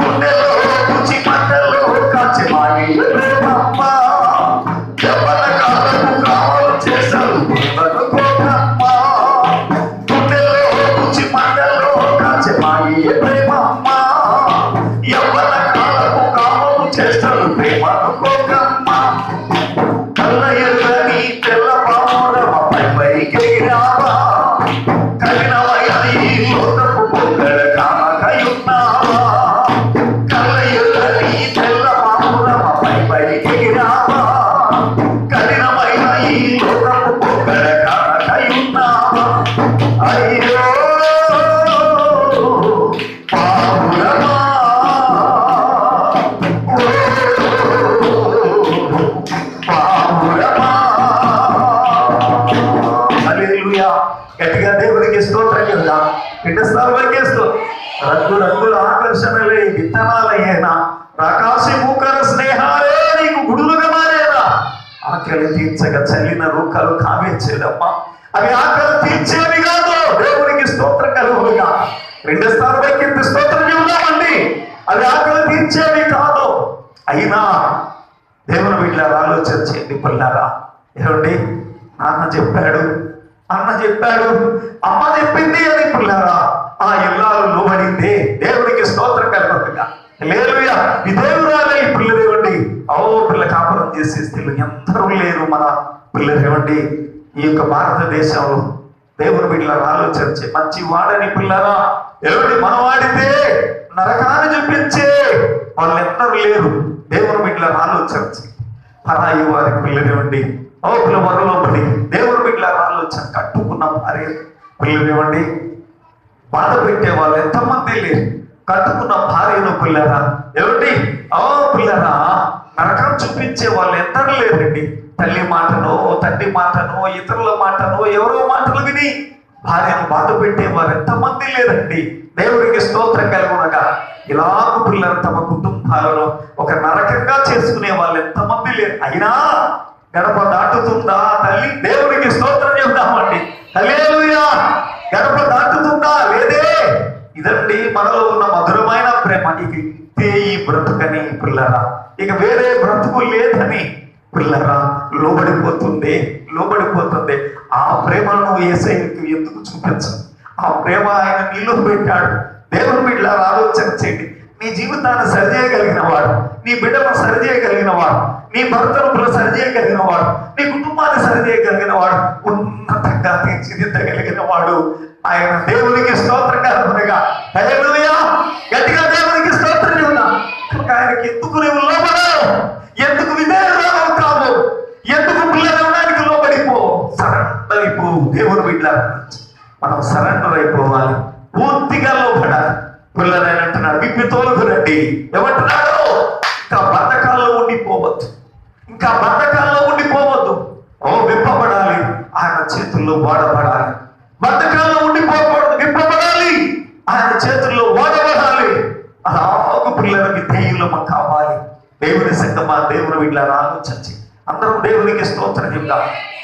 గుండెలో రుచి మంటల్లో కాచి మాని ప్రేమమ్మ, ఎవరి కాలకు కావలు చేశారు కోటమ్మ. గుండెలో రుచి మంటల్లో కాచి మాని ప్రేమమ్మ, ఎవరి కాలకు కావలు చేశారు ప్రేమను కోకమ్మ. కళ్ళ ఎర్రని తెల్ల పామురమ పైకి రావా, కఠినమయ్యి లోకపు పొగడ కాకయున్నావా. కళ్ళ ఎర్రని తెల్ల పామురమ పైకి రావా, కఠినమైన ఈ లోకపు పొగడ కాకయున్నావా. అయ్యో పామురమా, పామురమా. హల్లెలూయా. గట్టిగా దేవునికి స్తోత్రం చెప్దాం. రెండోసారి వరకేస్తూ రంగు రంగుల ఆకర్షణలే విత్తనాలయ్యేనా, రాకాసి మూకర స్నేహాలే నీకు గుడులుగా మారేనా. ఆకలి తీర్చగా చల్లిన రూకాలు కావేచ్చేదమ్మా, అవి ఆకలి తీర్చేవి కాదు. దేవునికి స్తోత్రం కలుగుగా. రెండోసారి వరకెత్తి స్తోత్రం చెబుదామండి. అవి ఆకలి తీర్చేవి కాదు. అయినా దేవుని వీళ్ళ ఆలోచన చేయండి పిల్లారా. ఏమండి, నాన్న చెప్పాడు, అన్న చెప్పాడు, అమ్మ చెప్పింది అని పిల్లారా ఆ ఇల్లాలు లోబడింది. దేవునికి స్తోత్రం కలుగుగా. హల్లెలూయా. విధేయురాలే ఈ పిల్లలేవండి. పిల్ల కాపురం చేసే స్త్రీలు ఎందరూ లేరు మన పిల్లలేవండి ఈ యొక్క భారతదేశంలో. దేవుని వీళ్ళ ఆలోచించే మంచి వాడని పిల్లరా ఎవరి మనవాడితే నరకాన్ని చూపించే వాళ్ళు ఎందరూ లేరు. దేవుని వీళ్ళ ఆలోచించి పరాయి వారి పిల్లనివ్వండి. పిల్ల వరలో పడి దేవుని వీళ్ళ ఆలోచన కట్టుకున్న భార్య పిల్లనివ్వండి. బాధ పెట్టే వాళ్ళు ఎంతమంది లేరు. కట్టుకున్న భార్యను పిల్లరా ఏమిటి పిల్లరా నరకం చూపించే వాళ్ళు ఎందరూ లేరండి. తల్లి మాటనో తండ్రి మాటనో ఇతరుల మాటనో ఎవరో మాటలు విని భార్యను బాధ పెట్టే వారు ఎంతమంది లేరండి. దేవుడికి స్తోత్రం కలుగునగా. ఇలాగ పిల్లలు తమ కుటుంబాలలో ఒక నరకంగా చేసుకునే వాళ్ళు ఎంతమంది లేరు. అయినా గడప దాటుతుందా తల్లి? దేవుడికి స్తోత్రం చెప్తామండి. హల్లెలూయా. గడప దాటుతుందా? లేదే. ఇదండి మనలో ఉన్న మధురమైన ప్రేమ. ఇక ఇంతే ఈ బ్రతుకని పిల్లరా, ఇక వేరే బ్రతుకు లేదని పిల్లరా లోబడిపోతుంది. ఆ ప్రేమను యేసయ్యకు ఎందుకు చూపించు? ఆ ప్రేమ ఆయన నీలో పెట్టాడు. దేవుని బిడ్డ ఆలోచన చేయండి. నీ జీవితాన్ని సరిచేయగలిగిన వాడు, నీ బిడ్డను సరిచేయగలిగిన వాడు, నీ భర్తను సరిచేయగలిగిన వాడు, నీ కుటుంబాన్ని సరిచేయగలిగిన వాడు, ఉన్నతంగా తీర్చిదిద్దగలిగిన వాడు ఆయన. దేవునికి స్తోత్రం కలుగునగా. హల్లెలూయా. గట్టిగా దేవునికి స్తోత్రం చెబుదాం. ఆయనకి ఎందుకు నువ్వు లోబడవు? ఎందుకు విధేయురాలు కావు? ఎందుకు పిల్లలవడానికి లోబడిపో? సరెండర్ అయిపో. దేవుని బిడ్డ మనం సరెండర్ అయిపోవాలి, పూర్తిగా లోబడాలి. పిల్లలని అంటున్నాడు విప్పితోలకు రండి. ఏమంటున్నాడు? ఇంకా బంధకాల్లో ఉండిపోవద్దు. విప్పబడాలి, ఆయన చేతుల్లో వాడబడాలి. బంధకాల్లో ఉండిపోకూడదు, విప్పబడాలి, ఆయన చేతుల్లో వాడబడాలి. అలాగ పిల్లలకి ధైర్యం కావాలి. దేవుని సంగమా, దేవుని వీళ్ళని ఆలోచించి అందరం దేవునికి స్తోత్రం చెప్తాం.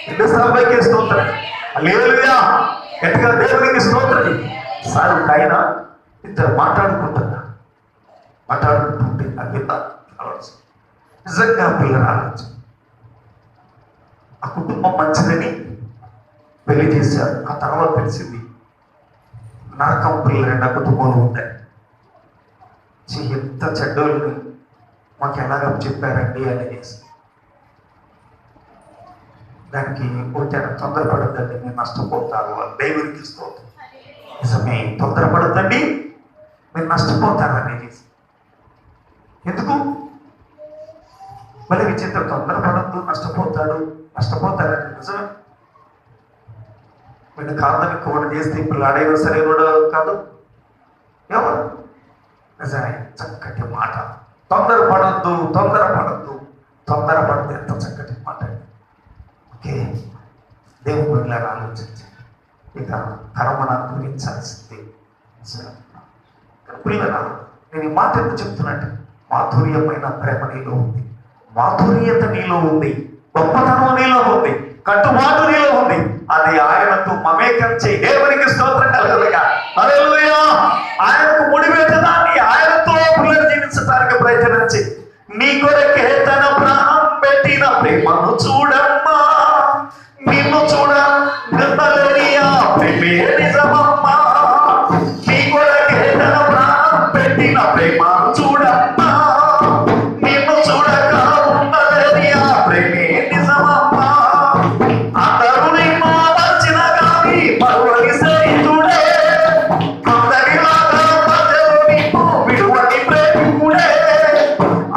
రెండోసారి స్తోత్రం. హల్లెలూయా. గట్టిగా దేవునికి స్తోత్రం. సార్ ఆయన ఇద్దరు మాట్లాడుకుంటుంటే అది ఆలోచన. నిజంగా పిల్లలు ఆలోచన. ఆ కుటుంబం మంచిదని పెళ్లి చేశారు. ఆ తర్వాత తెలిసింది నరకం పిల్లలు నా కుటుంబంలో ఉంటాయి. ఎంత చెడ్డోళ్ళని మాకు ఎలాగ చెప్పారండి అని చేసి దానికి పోతే తొందరపడద్దండి, నేను నష్టపోతాను. దేవునికి స్తోత్రం. నిజమే, తొందరపడద్దండి, మీరు నష్టపోతారని చేసి. ఎందుకు మళ్ళీ విచిత్రం, తొందరపడద్దు, నష్టపోతారని నిజమే. వీళ్ళు కాదని కూడా చేస్తే ఇప్పుడు ఆడేదో సరైన కాదు ఎవరు. నిజమే, చక్కటి మాట. తొందరపడద్దు ఎంత చక్కటి మాట. ఓకే, దేవుడు ఇలా ఆలోచించి ఇక కర్మను అనుభవించాల్సింది. పిల్లరా, నేను ఈ మాట ఎందుకు చెప్తున్నట్టు, మాధుర్యమైన ప్రేమ నీలో ఉంది, మాధుర్యత నీలో ఉంది, గొప్పతనం నీలో ఉంది, కట్టుబాటు నీలో ఉంది. అది ఆయనతో మమేకం చేయి. దేవునికి స్తోత్రం కలుగునుగా. హల్లెలూయా. ఆయనకు ముడిపెట్టదాన్ని ఆయనతో పిల్లలు జీవించడానికి ప్రయత్నం చేయి. నీ కొరకే తన ప్రాణం పెట్టిన ప్రేమను చూడమ్మా, నిన్ను చూడ ప్రేమే నిజమమ్మా. నీ కొరకే తన ప్రాణం పెట్టిన ప్రేమను చూడమ్మా, నిన్ను చూడక ఉండలేని ఆ ప్రేమే నిజమమ్మా. అందరూ నిన్ను వచ్చిన కానీ మరువని స్నేహితుడే, అందరిలాగా మధ్యలో నిన్ను విడువని ప్రేమికుడే.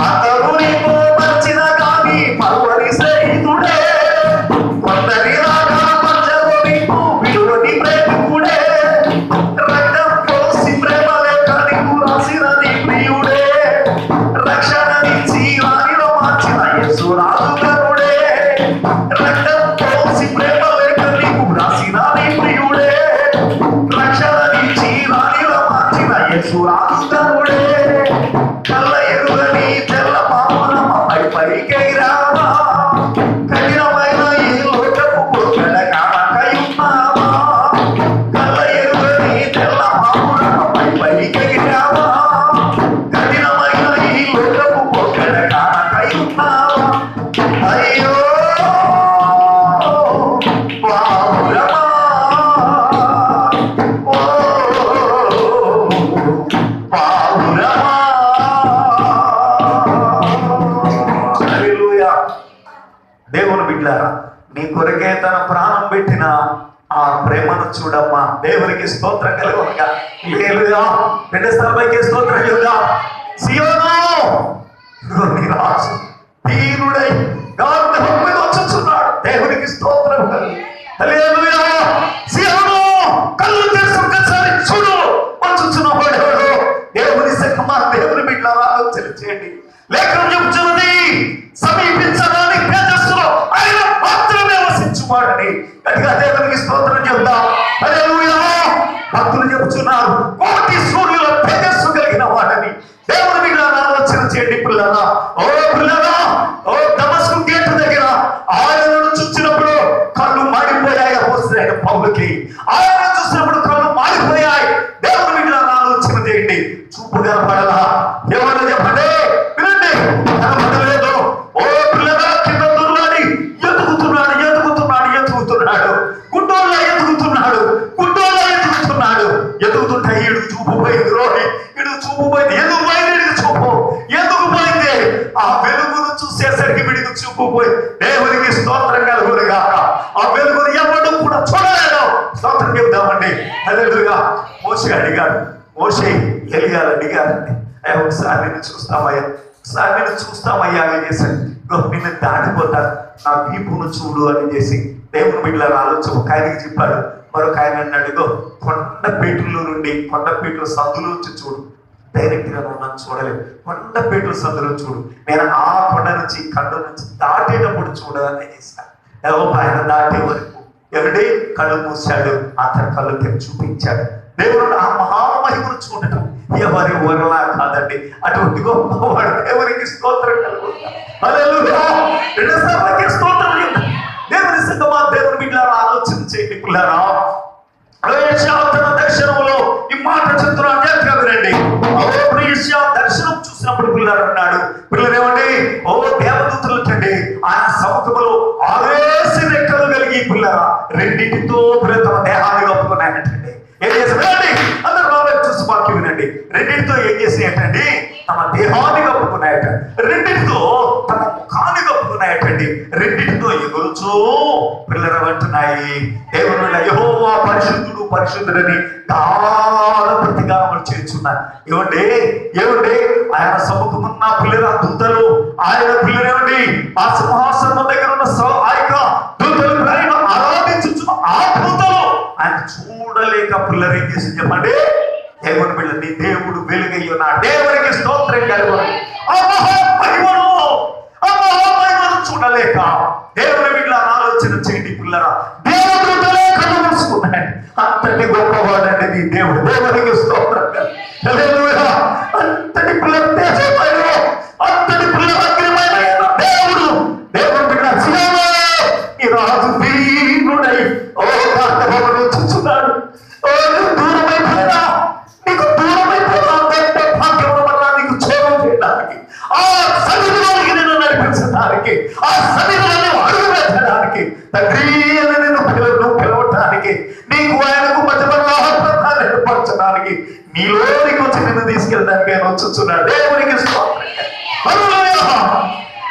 అందరూ నిన్ను వచ్చిన కానీ మరువని స్నేహితుడే, కొందరిలాగా మధ్యలో నిన్ను విడువని ప్రేమికుడే. రక్తం పోసి ప్రేమ లేక నీకు రాసిన నీ ప్రియుడే, రక్షణనిచ్చి వారిలో మార్చిన యేసు రాజుగరుడే. రక్తం పోసి ప్రేమ లేక నీకు రాసిన నీ ప్రియుడే, రక్షణనిచ్చి వారిలో మార్చిన యేసు రాజుగరుడే. కళ్ళ ఎరుగని తెల్ల పాములమ్మ పైకి రావా, కఠినమైన ఈ లోకపు పొగడ కానకయున్నావా. కళ్ళ ఎరుగని తెల్ల పాములమ్మ పైకి రావా, కఠినమైన ఈ లోకపు పొగడ కానకయున్నావా. అయ్యో పావురమా, ఓ పావురమా. హల్లెలూయా. దేవుని బిడ్డలారా, నీ కొరకే తన ప్రాణం పెట్టిన ఆ ప్రేమను చూడమ్మా. దేవునికి స్తోత్రం కలుగునుగా. హల్లెలూయా. రెండు స్థలపైకి స్తోత్రం చెబుదాం. సియోను, ఇదిగో నీ రాజు తీరుడై గాఢం మీద వచ్చుచున్నాడు. దేవునికి స్తోత్రం కలుగు. హల్లెలూయా. సియోను, కళ్ళు తెరిచి ఒక్కసారి చూడు, వచ్చుచున్నవాడు ఎవడు? దేవుని సంగమా, దేవుని బిడ్డలారా, ఆలోచన చేయండి. లేఖనం చెబుతున్నది, సమీపించడానికి తేజస్సులో ఆయన మాత్రమే వసించువాడని. గట్టిగా దేవునికి స్తోత్రం చెబుదాం. హల్లెలూయా. భక్తులు చెబుతున్నారు, కోటి సూర్యుల తేజస్సు కలిగిన వాడని. దేవుని బిడ్డలారా, ఆలోచన చేయండి పిల్లరా. ఓ పిల్లరా, ఓ దమస్కు గేటు దగ్గర ఆయనను చూసినప్పుడు కళ్ళు మాడిపోయాయి అపోస్తలుడైన పౌలుకి. ఆయన చూసినప్పుడు కళ్ళు మాడిపోయాయి. దేవుని బిడ్డలారా, ఆలోచన చేయండి. చూపు కనపడలా. ఎవరో చెప్పండి, వినండి. కనపడలేదు. ఓ పిల్లగా, కింద దుర్లాడి ఎదుగుతున్నాడు. గుడ్డోళ్ళ ఎదుగుతుంటే ఈడు చూపు పోయింది. రోహి, ఇడు చూపు పోయింది. ఎందుకు పోయింది? ఇడికి చూపు ఎందుకు పోయింది? ఆ వెలుగును చూసేసరికి వీడికి చూపు పోయి. దేవునికి స్తోత్రం కలుగునుగా. ఆ వెలుగును ఎవరు కూడా చూడలేదు. స్తోత్రం చెబుదామండి. హల్లెలూయా. మోషే ఎలియాలు అడిగారండి, ఒకసారి నిన్ను చూస్తామయ్యా అని చేశాడు. నిన్ను దాటిపోతారు, నా వీపును చూడు అని చేసి దేవుని బిడ్డల ఆలోచన ఒక ఆయనకి చెప్పాడు. మరొక ఆయన అన్నాడు, కొండపేటల సందులో నుంచి చూడు. డైరెక్ట్ గా నన్ను చూడలేదు, కొండపేటల సందులో చూడు. నేను ఆ కొండ నుంచి కండ నుంచి దాటేటప్పుడు చూడాలని చేశాను. ఆయన దాటే వరకు ఎవడే కళ్ళు మూసాడు, అతని కళ్ళు తెరిచి చూపించాడు. దేవుడు ఆ మహామహిమను చూడటం ఎవరి ఊరలా కాదండి. అటువంటి గొప్పవాడు. దేవునికి స్తోత్రం కలుగుతుంది. హల్లెలూయా. రెండోసారి స్తోత్రం. దేవుని సంగమా, దేవుని బిడ్డలారా, ఆలోచన చేయండి పిల్లరా. దర్శనంలో మాట చెప్తున్నాను, జాగ్రత్తగా వినండి. దర్శనం చూసినప్పుడు పిల్లలు అన్నాడు, పిల్లలు ఏమండి, ఓ దేవదూతలటండి ఆయన సముఖంలో ఆవేశ రెక్కలు కలిగి పిల్లరా రెండింటితో తమ దేహాన్ని కప్పుకున్నాయటండి. ఏం చేశారండి? అందరూ రాబోయే చూసి వాక్యం వినండి. రెండింటితో ఏం చేసినట్టండి? తమ దేహాన్ని కప్పుకున్నాయట, రెండింటితో తమ ముఖాన్ని కప్పుకున్నాయటండి, రెండింటితో ఎగురుచూ పిల్లలు అంటున్నాయి, దేవుడు యెహోవా పరిశుద్ధుడు పరిశుద్ధుడని గాఢ ప్రతిగానం చేస్తున్నారు. ఏమండి ఏమండి ఆయన సముఖమున్న పిల్లల దూతలు, ఆయన పిల్లలేమండి ఆ సింహాసనం దగ్గర ఉన్న ఆ యొక్క దూతలు ఆయన ఆరాధించుచున్న ఆ దూతలు ఆయన చూడలేక పిల్లలు ఏం చేసి చెప్పండి, దేవుని బిడ్డ నీ దేవుడు వెలుగై ఉన్నాడు, దేవునికి స్తోత్రం కలుగును. ఆ మహామహిమను చూడలేక దేవుని బిడ్డ ఆలోచన చేయండి పిల్లరా, దేవుడులే కళ్ళు మూసుకున్నాడు. అంతటి గొప్పవాడండి నీ దేవుడు, దేవునికి స్తోత్రం. అంతటి పిల్లల దేశమైన అంతటి పిల్లల అగ్రమైన దేవుడు, దేవుని బిడ్డ ఈ రాజు వీరుడై ఓ కాంతభవనం చూస్తున్నాడు. ఓ దూరమైపోయినా నీకు దూరమైపోయినా భాగ్యం వల్ల నీకు క్షేమం చేయడానికి, ఆ సన్నిధిలోనికి నిన్ను నడిపించడానికి, ఆ సన్నిధిలో అడుగు పెట్టడానికి, తండ్రి నిన్ను పిలవటానికి, నీకు ఆయనకు మధ్యపడాన్ని ఏర్పరచడానికి, నీలోనికి వచ్చి నిన్ను తీసుకెళ్ళడానికి ఆయన వచ్చున్నాడు. దేవునికి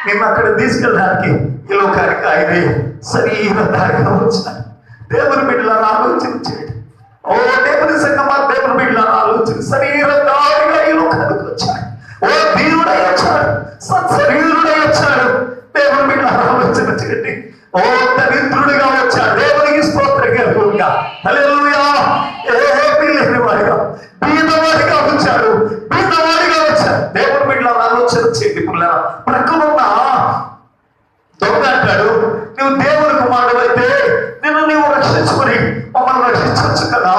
నిన్ను అక్కడ తీసుకెళ్ళడానికి ఈ లోకానికి ఆయనే శరీరధారిగా వచ్చాడు. దేవుని బిడ్డలను ఆలోచన చేయండి. ఓ దేవుని సంగమా, దేవుని బిడ్డలను ఆలోచన శరీరధారిగా ఈ లోకానికి వచ్చాడు. ఓ వీరుడై వచ్చాడు, సత్శరీరుడై వచ్చాడు. దేవుని బిడ్డలను ఆలోచన చేయండి. ఓ దరిద్రుడిగా వచ్చాడు, దేవునికి స్తోత్రం కలుగుగా. హల్లెలూయా. ఏమీ లేని వాడిగా బీదవాడిగా వచ్చాడు, బీదవాడిగా వచ్చాడు. దేవుని బిడ్డలను ఆలోచన చేయండి. ప్రక్కనున్న దొంగ అంటాడు, నువ్వు దేవుని కుమారుడు అయితే నిన్ను నీవు రక్షించుకుని మమ్మల్ని రక్షించవచ్చు కదా.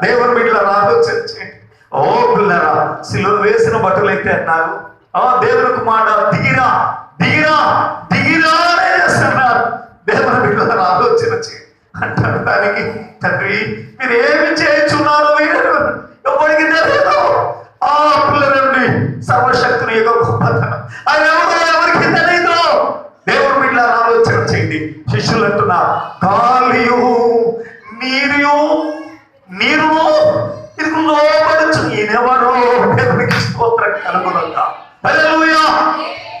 దేవుని బిడ్డలను ఆలోచన చేయండి. ఓ పిల్లరా, సిలువ వేసిన బట్టలైతే అన్నారు, దేవుని కుమారుడు దిగిరా దిగిరా దిగిరా అనే చేస్తున్నారు. దేవుని బిడ్డలను ఆలోచన చేయండి అంటారు. దానికి తండ్రి మీరు ఏమి చేయించున్నారో ఎవరికి తెలియదు. ఆ పిల్లలండి సర్వశక్తుని యొక్క గొప్పతనం ఆయన ఎవరికి తెలియదు. దేవుని బిడ్డలను ఆలోచన చేయండి. శిష్యులు అంటున్నారు, గాలియు నీరు ఇది లోపడుచు ఈయనెవరో దేవునికి స్తోత్రం కలుగునుగా. హల్లెలూయా.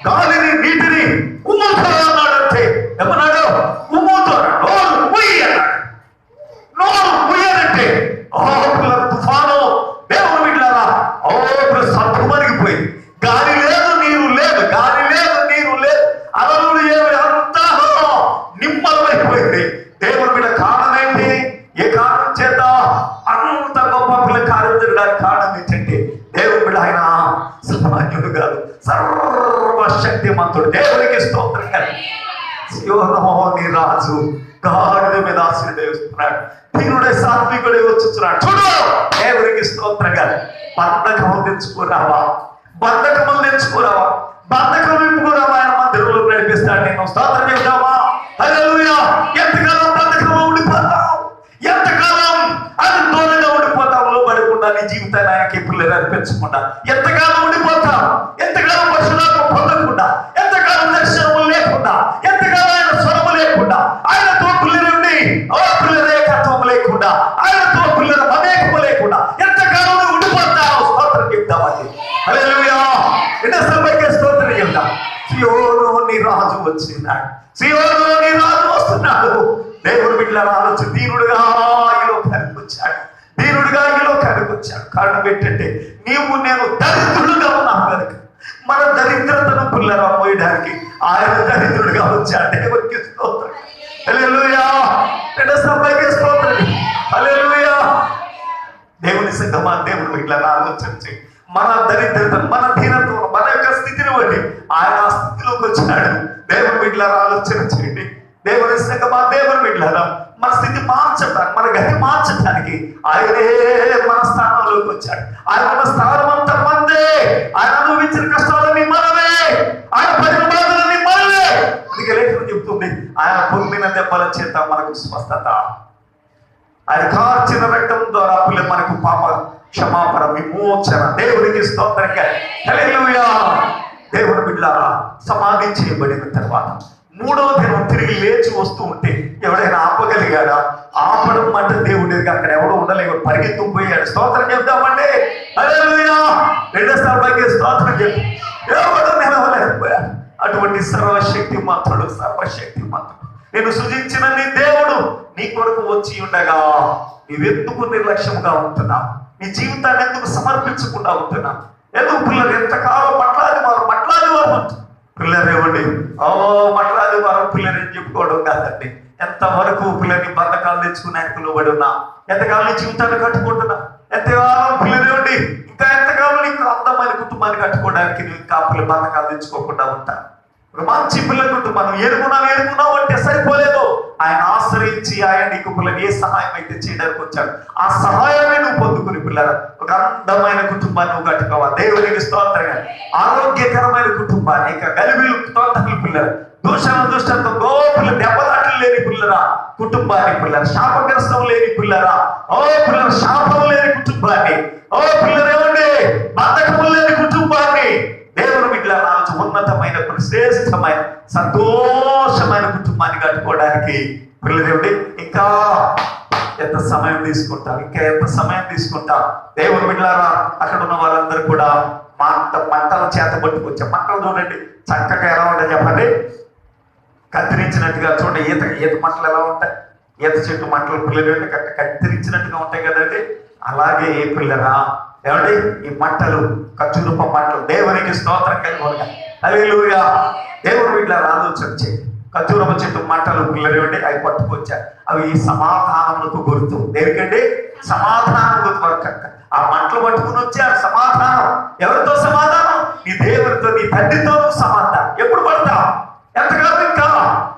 గాలిని నీటిని ఉమ్ముతారు అన్నాడంటే ఏమన్నాడు? ఉమ్ముతారు, నోరు ముయ్యి అన్నాడు. నోరు ముయ్యాలంటే తుఫాను దేవుని బిడ్డలారా సర్వమరిగిపోయింది. గాలి లేదు, నీరు లేదు, గాలి లేదు, నీరు లేదు, అలలు ఏమి అంతా నిమ్మలమైపోయింది. దేవుని బిడ్డ కారణం ఏంటి? ఏ కారణం చేత అంత గొప్ప పిల్ల కార్యం జరగడానికి కారణం ఏంటంటే దేవుని బిడ్డ ఆయన సామాన్యుడు కాదు, సర్వశక్తిమంతుడు. దేవునికి స్తోత్రం కాదు. నీ రాజు గాడిద మీద ఆశీర్వదిస్తున్నాడు, దీనుడే సాత్వికుడే వచ్చుతున్నాడు. చూడు, దేవునికి స్తోత్రం కాదు. బంధకములు తెచ్చుకోరావా, బంధకములు తెచ్చుకోరావా, బంధకం విప్పుకోరావా, ఆయన మందిరంలో నడిపిస్తాడు. నేను స్తోత్రం చెప్తావా? హల్లెలూయా. ఎంతకాలం బంధకంలో ఉండిపోతావు, ఎంతకాలం అది దూరంగా ఉండిపోతావు, లోబడకుండా నీ జీవితాన్ని ఆయనకి పిల్లలు అర్పించకుండా ఎంతకాలం ఉండిపోతావు, ఎంతకాలం పరశురాత్మ పొందకుండా, ఎంతకాలం దర్శనము లేకుండా, ఎంతకాలం ఆయన స్వరము లేకుండా, ఆయనతో పిల్లలుండి పిల్లరేకత్వము లేకుండా, ఆయనతో పిల్లల మమేకము లేకుండా ఎంతకాలం ఉండిపోతావు. స్తోత్రం చెప్తామండి. హల్లెలూయా. ఎన్నోసార్లు స్తోత్రం చెప్తాం. సియోను నీ రాజు వచ్చినాడు, సియోను నీ రాజు వస్తున్నాడు. దేవుని బిడ్డల ఆలోచన, దీనుడుగా ఈ లోకానికి వచ్చాడు, దీనుడుగా ఈ లోకానికి వచ్చాడు. కారణం ఏంటంటే నీవు నేను దరిద్రుడుగా ఉన్నాను కనుక మన దరిద్రతను పిల్లరా మోయడానికి ఆయన దరిద్రుడుగా వచ్చాడు. దేవునికి స్తోత్రం. హల్లెలూయా. రెండోసారి స్తోత్రం. హల్లెలూయా. దేవుని సంగమా, దేవుని బిడ్డల ఆలోచన చేయి. మన దరిద్రతను, మన దీనత్వం, మన యొక్క స్థితిని బట్టి ఆయన ఆ స్థితిలోకి వచ్చాడు. దేవుని బిడ్డల ఆలోచన చేయండి. దేవుని సంగమా, దేవుని బిడ్డల మన స్థితి మార్చడానికి, మన గతి మార్చడానికి ఆయనే మన స్థానంలోకి వచ్చాడు. ఆయన మన స్థానం అంతా మందే. ఆయన అనుభవించిన కష్టాలని మనమే, ఆయన పడిన బాధలని మనమే. అందుకే లేఖనం చెప్తుంది, ఆయన పొందిన దెబ్బల చేత మనకు స్వస్థత, ఆయన కార్చిన రక్తం ద్వారా మనకు పాప విమోచన. దేవునికి స్తోత్రంగా. హల్లెలూయా. దేవుని బిడ్డలారా, సమాధి చేయబడిన తర్వాత 3వ దినం తిరిగి లేచి వస్తూ ఉంటే ఎవడైనా ఆపగలిగాడా? ఆపడం అంటే దేవుడి అక్కడ ఎవడో ఉండలేవు, పరిగెత్తుకుపోయాడు. స్తోత్రం చెప్తామండి. హల్లెలూయా. రెండోసారి స్తోత్రం చెప్పి ఎవడు నిలవలేకపోయాడు. అటువంటి సర్వశక్తిమంతుడు, నేను సృజించిన నీ దేవుడు నీ కొరకు వచ్చి ఉండగా నీవెందుకు నిర్లక్ష్యంగా ఉంటున్నావు? నీ జీవితాన్ని ఎందుకు సమర్పించకుండా ఉంటున్నావు? ఎందుకు పిల్లలు ఎంతకాలం మట్లాది వారు పిల్లలు ఏమండి? మట్లాది వారు పిల్లలు ఏం చెప్పుకోవడం కాదండి. ఎంతవరకు పిల్లల్ని బంధకాలు తెచ్చుకుని ఆయనకు లోబడి ఉన్నా, ఎంతకాలం నీ జీవితాన్ని కట్టుకుంటున్నా, ఎంతకాలం పిల్లలు ఏమండి ఇంకా ఎంతకాలం నీకు అందమైన కుటుంబాన్ని కట్టుకోవడానికి నువ్వు ఇంకా పిల్లలు బంధకాలు తెచ్చుకోకుండా ఉంటా. ఒక మంచి పిల్లల కుటుంబం ఎరుగున్నావు అంటే సరిపోలేదు. ఆయన ఆశ్రయించి ఆయన నీకు పిల్లలు ఏ సహాయం అయితే చేయడానికి వచ్చాడు, ఆ సహాయాన్ని నువ్వు పొందుకుని పిల్లల ఒక అందమైన కుటుంబాన్ని నువ్వు కట్టుకోవాలి. దేవునికి స్తోత్రంగా. ఆరోగ్యకరమైన కుటుంబాన్ని, ఇక గలిబిలు స్తోత్రాలు పిల్లలు, దుష్టంతో గోపుల దెబ్బలాటలు లేని పిల్లరా కుటుంబాన్ని, పిల్లలు శాపగ్రస్తం లేని పిల్లరా, పిల్లలు శాపం లేని కుటుంబాన్ని, పిల్లలు ఏమండి బంధకము లేని కుటుంబాన్ని, దేవుని బిడ్డల ఉన్నతమైన శ్రేష్టమైన సంతోషమైన కుటుంబాన్ని కట్టుకోవడానికి పిల్లలు ఇంకా ఎంత సమయం తీసుకుంటాం. దేవుని బిడ్డలారా, అక్కడ ఉన్న వాళ్ళందరూ కూడా మంటల చేత పట్టుకొచ్చా. మంటలు చూడండి చక్కగా ఎలా ఉంటాయి చెప్పండి, కత్తిరించినట్టుగా. చూడండి ఈత మంటలు ఎలా ఉంటాయి, ఈత చెట్టు మంటలు పిల్లలు కత్తిరించినట్టుగా ఉంటాయి కదండి. అలాగే పిల్లరా ఏమండి ఈ మంటలు, ఖర్జూరప మంటలు, దేవునికి స్తోత్రం కలిగి. హల్లెలూయా. దేవుని వీళ్ళ ఆలోచన చేయి. ఖర్జూరప చెట్టు మంటలు పిల్లలు ఏమండి అవి పట్టుకొచ్చా. అవి సమాధానములకు గుర్తు. దేనికండి? సమాధానం గుర్తు. ఆ మంటలు పట్టుకుని వచ్చారు. సమాధానం. ఎవరితో సమాధానం? నీ దేవునితో, నీ తండ్రితో సమాధానం. ఎప్పుడు పడతావు?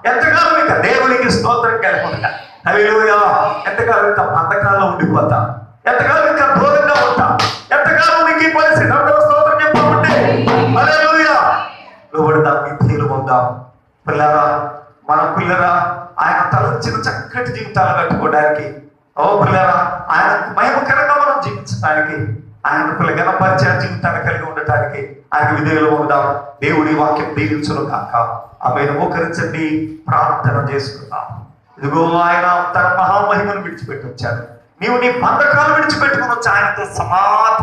ఎంతకాలం ఇంకా దేవునికి స్తోత్రం కలిగి. హల్లెలూయా. ఎంతకాలం ఇంకా బంధకాల్లో ఉండిపోతా, ఎంతకాలం ఇంకా దూరంగా ఉంటా, ఎంతకాలం నీకు ఈ పరిస్థితి. స్తోత్రం చెప్పామంటే హల్లెలూయా. లోబడదాం, విధేయులు అవుదాం పిల్లరా. మన పిల్లరా ఆయన తలంచిన చక్కటి జీవితాలు కట్టుకోవడానికి, పిల్లరా ఆయన మహిమకరంగా మనం జీవించడానికి, ఆయన పిల్ల గణపరిచయ జీవితాన్ని కలిగి ఉండటానికి ఆయన విధేయులు అవుదాం. దేవుడి వాక్యం దీవించును కాక. ఆమెను మోకరించండి, ప్రార్థన చేసుకుందాం. ఇదిగో ఆయన తన మహామహిమను విడిచిపెట్టి వచ్చాడు. నీవు నీ బంధకాలు విడిచిపెట్టుకుని వచ్చి ఆయనతో సమాధానం